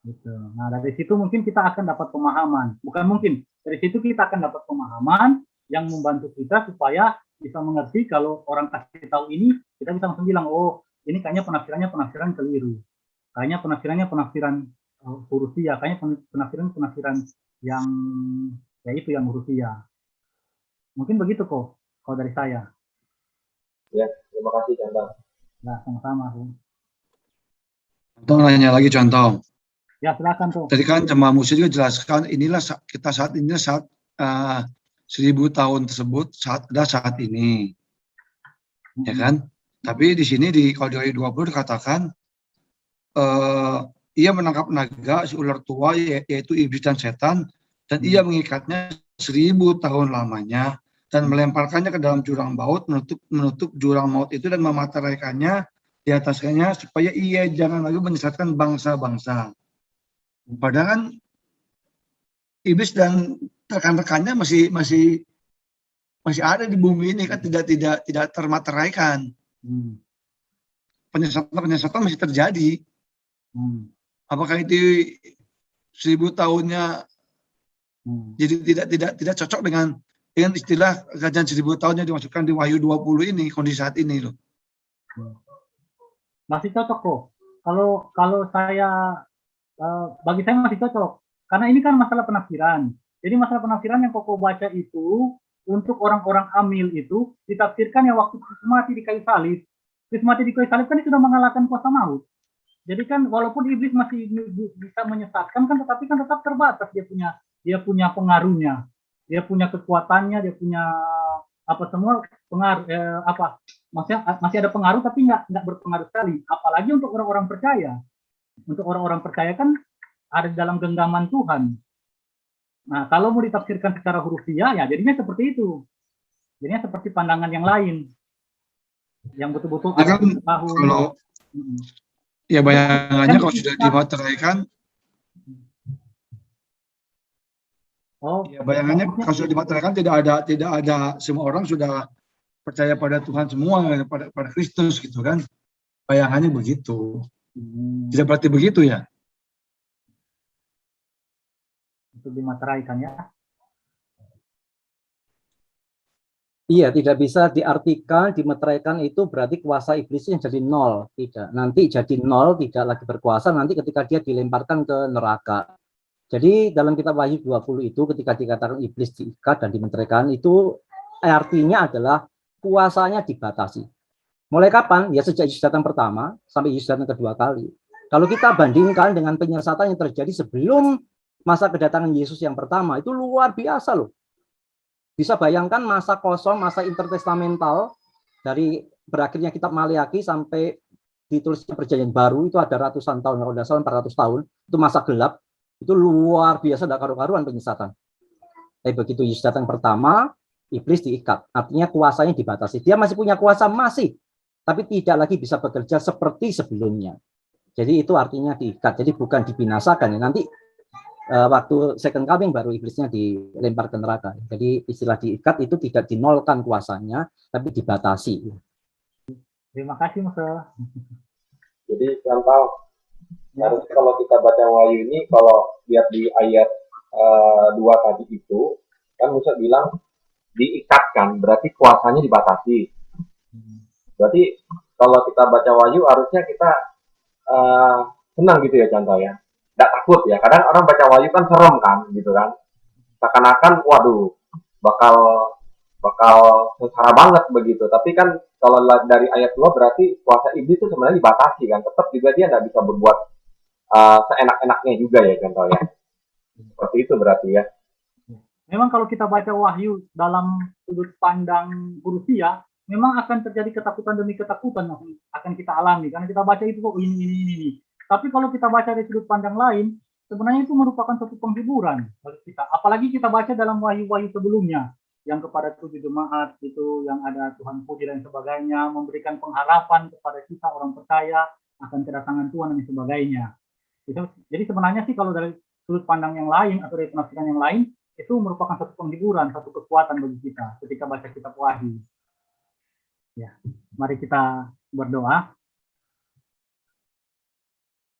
Gitu. Nah, dari situ mungkin kita akan dapat pemahaman. Bukan mungkin, dari situ kita akan dapat pemahaman yang membantu kita supaya bisa mengerti kalau orang kasih tahu ini, kita bisa langsung bilang, oh ini kayaknya penafsiran keliru. Kayaknya penafsiran hurufiah, kayaknya penafsiran yang ya itu yang hurufiah. Mungkin begitu kok, kalau dari saya.
Ya, terima kasih contoh.
Nah, sama-sama.
Contoh nanya lagi contoh.
Ya, silakan tuh.
Tadi kan Jemaah Musa juga jelaskan inilah kita saat ini 1000 tahun tersebut saat ini, ya kan? Tapi di sini kalau di ayat 20 dikatakan ia menangkap naga si ular tua yaitu iblis dan setan dan ia mengikatnya 1000 tahun lamanya dan melemparkannya ke dalam jurang maut, menutup jurang maut itu dan memateraikannya di atasnya supaya ia jangan lagi menyesatkan bangsa-bangsa. Padahal kan iblis dan rekan-rekannya masih ada di bumi ini kan tidak termateraikan. Penyesatan masih terjadi. Apakah itu 1000 tahunnya jadi tidak cocok dengan istilah kerajaan 1000 tahun yang dimasukkan di Wahyu 20 ini kondisi saat ini loh.
Masih cocok kok. Kalau saya bagi saya masih cocok. Karena ini kan masalah penafsiran. Jadi masalah penafsiran yang Koko baca itu untuk orang-orang amil itu ditafsirkan yang waktu Kristus mati di kayu salib. Kristus mati di kayu salib kan sudah mengalahkan kuasa maut. Jadi kan walaupun iblis masih bisa menyesatkan kan, tetapi kan tetap terbatas dia punya pengaruhnya, dia punya kekuatannya, dia punya apa semua pengaruh maksudnya masih ada pengaruh tapi nggak berpengaruh sekali. Apalagi untuk orang-orang percaya. Untuk orang-orang percaya kan ada dalam genggaman Tuhan. Nah, kalau mau ditafsirkan secara hurufiah, ya jadinya seperti itu. Jadinya seperti pandangan yang lain. Yang betul-betul
Ya kan,
tahu.
kalau ya bayangannya kalau sudah dimateraikan, ya bayangannya kalau sudah dimateraikan tidak ada semua orang sudah percaya pada Tuhan semua, pada Kristus gitu kan. Bayangannya begitu. Tidak berarti begitu ya.
Itu dimateraikan ya.
Iya, tidak bisa diartikan, dimeteraikan itu berarti kuasa iblis yang jadi nol. Tidak. Nanti jadi nol, tidak lagi berkuasa nanti ketika dia dilemparkan ke neraka. Jadi dalam kitab Wahyu 20 itu ketika dikatakan iblis diikat dan dimeteraikan itu artinya adalah kuasanya dibatasi. Mulai kapan? Ya sejak Yesus datang pertama sampai Yesus datang kedua kali. Kalau kita bandingkan dengan penyesatan yang terjadi sebelum masa kedatangan Yesus yang pertama, itu luar biasa loh. Bisa bayangkan masa kosong, masa intertestamental, dari berakhirnya kitab Maleakhi sampai ditulisnya perjanjian baru, itu ada ratusan tahun, kalau tidak salah 400 tahun, itu masa gelap, itu luar biasa, tidak karu-karuan penyesatan. Tapi begitu Yesus datang pertama, iblis diikat, artinya kuasanya dibatasi. Dia masih punya kuasa, masih, tapi tidak lagi bisa bekerja seperti sebelumnya. Jadi itu artinya diikat, jadi bukan dibinasakan. Nanti waktu second coming baru iblisnya dilempar ke neraka. Jadi istilah diikat itu tidak dinolkan kuasanya, tapi dibatasi.
Terima kasih Mas.
Jadi contoh, harusnya kalau kita baca Wahyu ini, kalau lihat di ayat 2 tadi itu, kan Musa bilang diikatkan, berarti kuasanya dibatasi. Berarti kalau kita baca Wahyu, harusnya kita senang gitu ya contoh ya. Nggak takut ya, kadang orang baca Wahyu kan serem kan gitu kan, seakan-akan waduh bakal sengsara banget begitu. Tapi kan kalau dari ayat 2 berarti kuasa iblis itu sebenarnya dibatasi kan, tetap juga dia nggak bisa berbuat seenak-enaknya juga ya contoh ya. Seperti itu berarti ya.
Memang kalau kita baca Wahyu dalam sudut pandang hurufiah, memang akan terjadi ketakutan demi ketakutan akan kita alami karena kita baca itu kok ini. Tapi kalau kita baca dari sudut pandang lain, sebenarnya itu merupakan suatu penghiburan bagi kita. Apalagi kita baca dalam wahyu-wahyu sebelumnya, yang kepada 7 jemaat itu, yang ada Tuhan puji dan sebagainya, memberikan pengharapan kepada kita orang percaya akan kedatangan Tuhan dan sebagainya. Jadi sebenarnya sih kalau dari sudut pandang yang lain atau dari penafsiran yang lain, itu merupakan satu penghiburan, satu kekuatan bagi kita ketika baca kitab Wahyu. Ya, mari kita berdoa.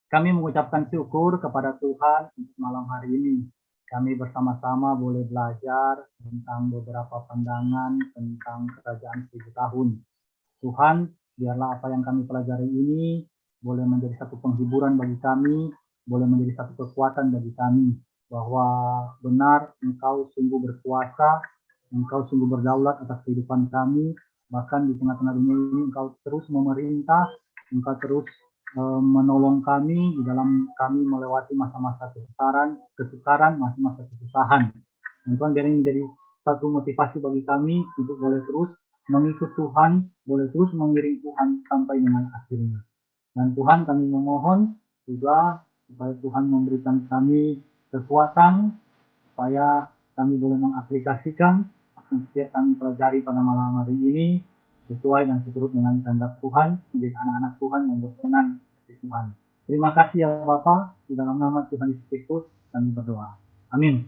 Kami mengucapkan syukur kepada Tuhan untuk malam hari ini. Kami bersama-sama boleh belajar tentang beberapa pandangan tentang kerajaan 1000 tahun. Tuhan, biarlah apa yang kami pelajari ini boleh menjadi satu penghiburan bagi kami, boleh menjadi satu kekuatan bagi kami, bahwa benar Engkau sungguh berkuasa, Engkau sungguh berdaulat atas kehidupan kami, bahkan di tengah-tengah dunia ini Engkau terus memerintah, Engkau terus menolong kami di dalam kami melewati masa-masa kesukaran, masa-masa kesusahan. Dan Tuhan, biar ini menjadi satu motivasi bagi kami untuk boleh terus mengikut Tuhan, boleh terus mengiring Tuhan sampai dengan akhirnya. Dan Tuhan, kami memohon juga supaya Tuhan memberikan kami kekuatan supaya kami boleh mengaplikasikan apa yang setiap kami pelajari pada malam hari ini sesuai dan seturut dengan kehendak Tuhan, menjadi anak-anak Tuhan yang berkenan di Tuhan. Terima kasih ya Bapa, di dalam nama Tuhan Yesus Kristus kami berdoa. Amin.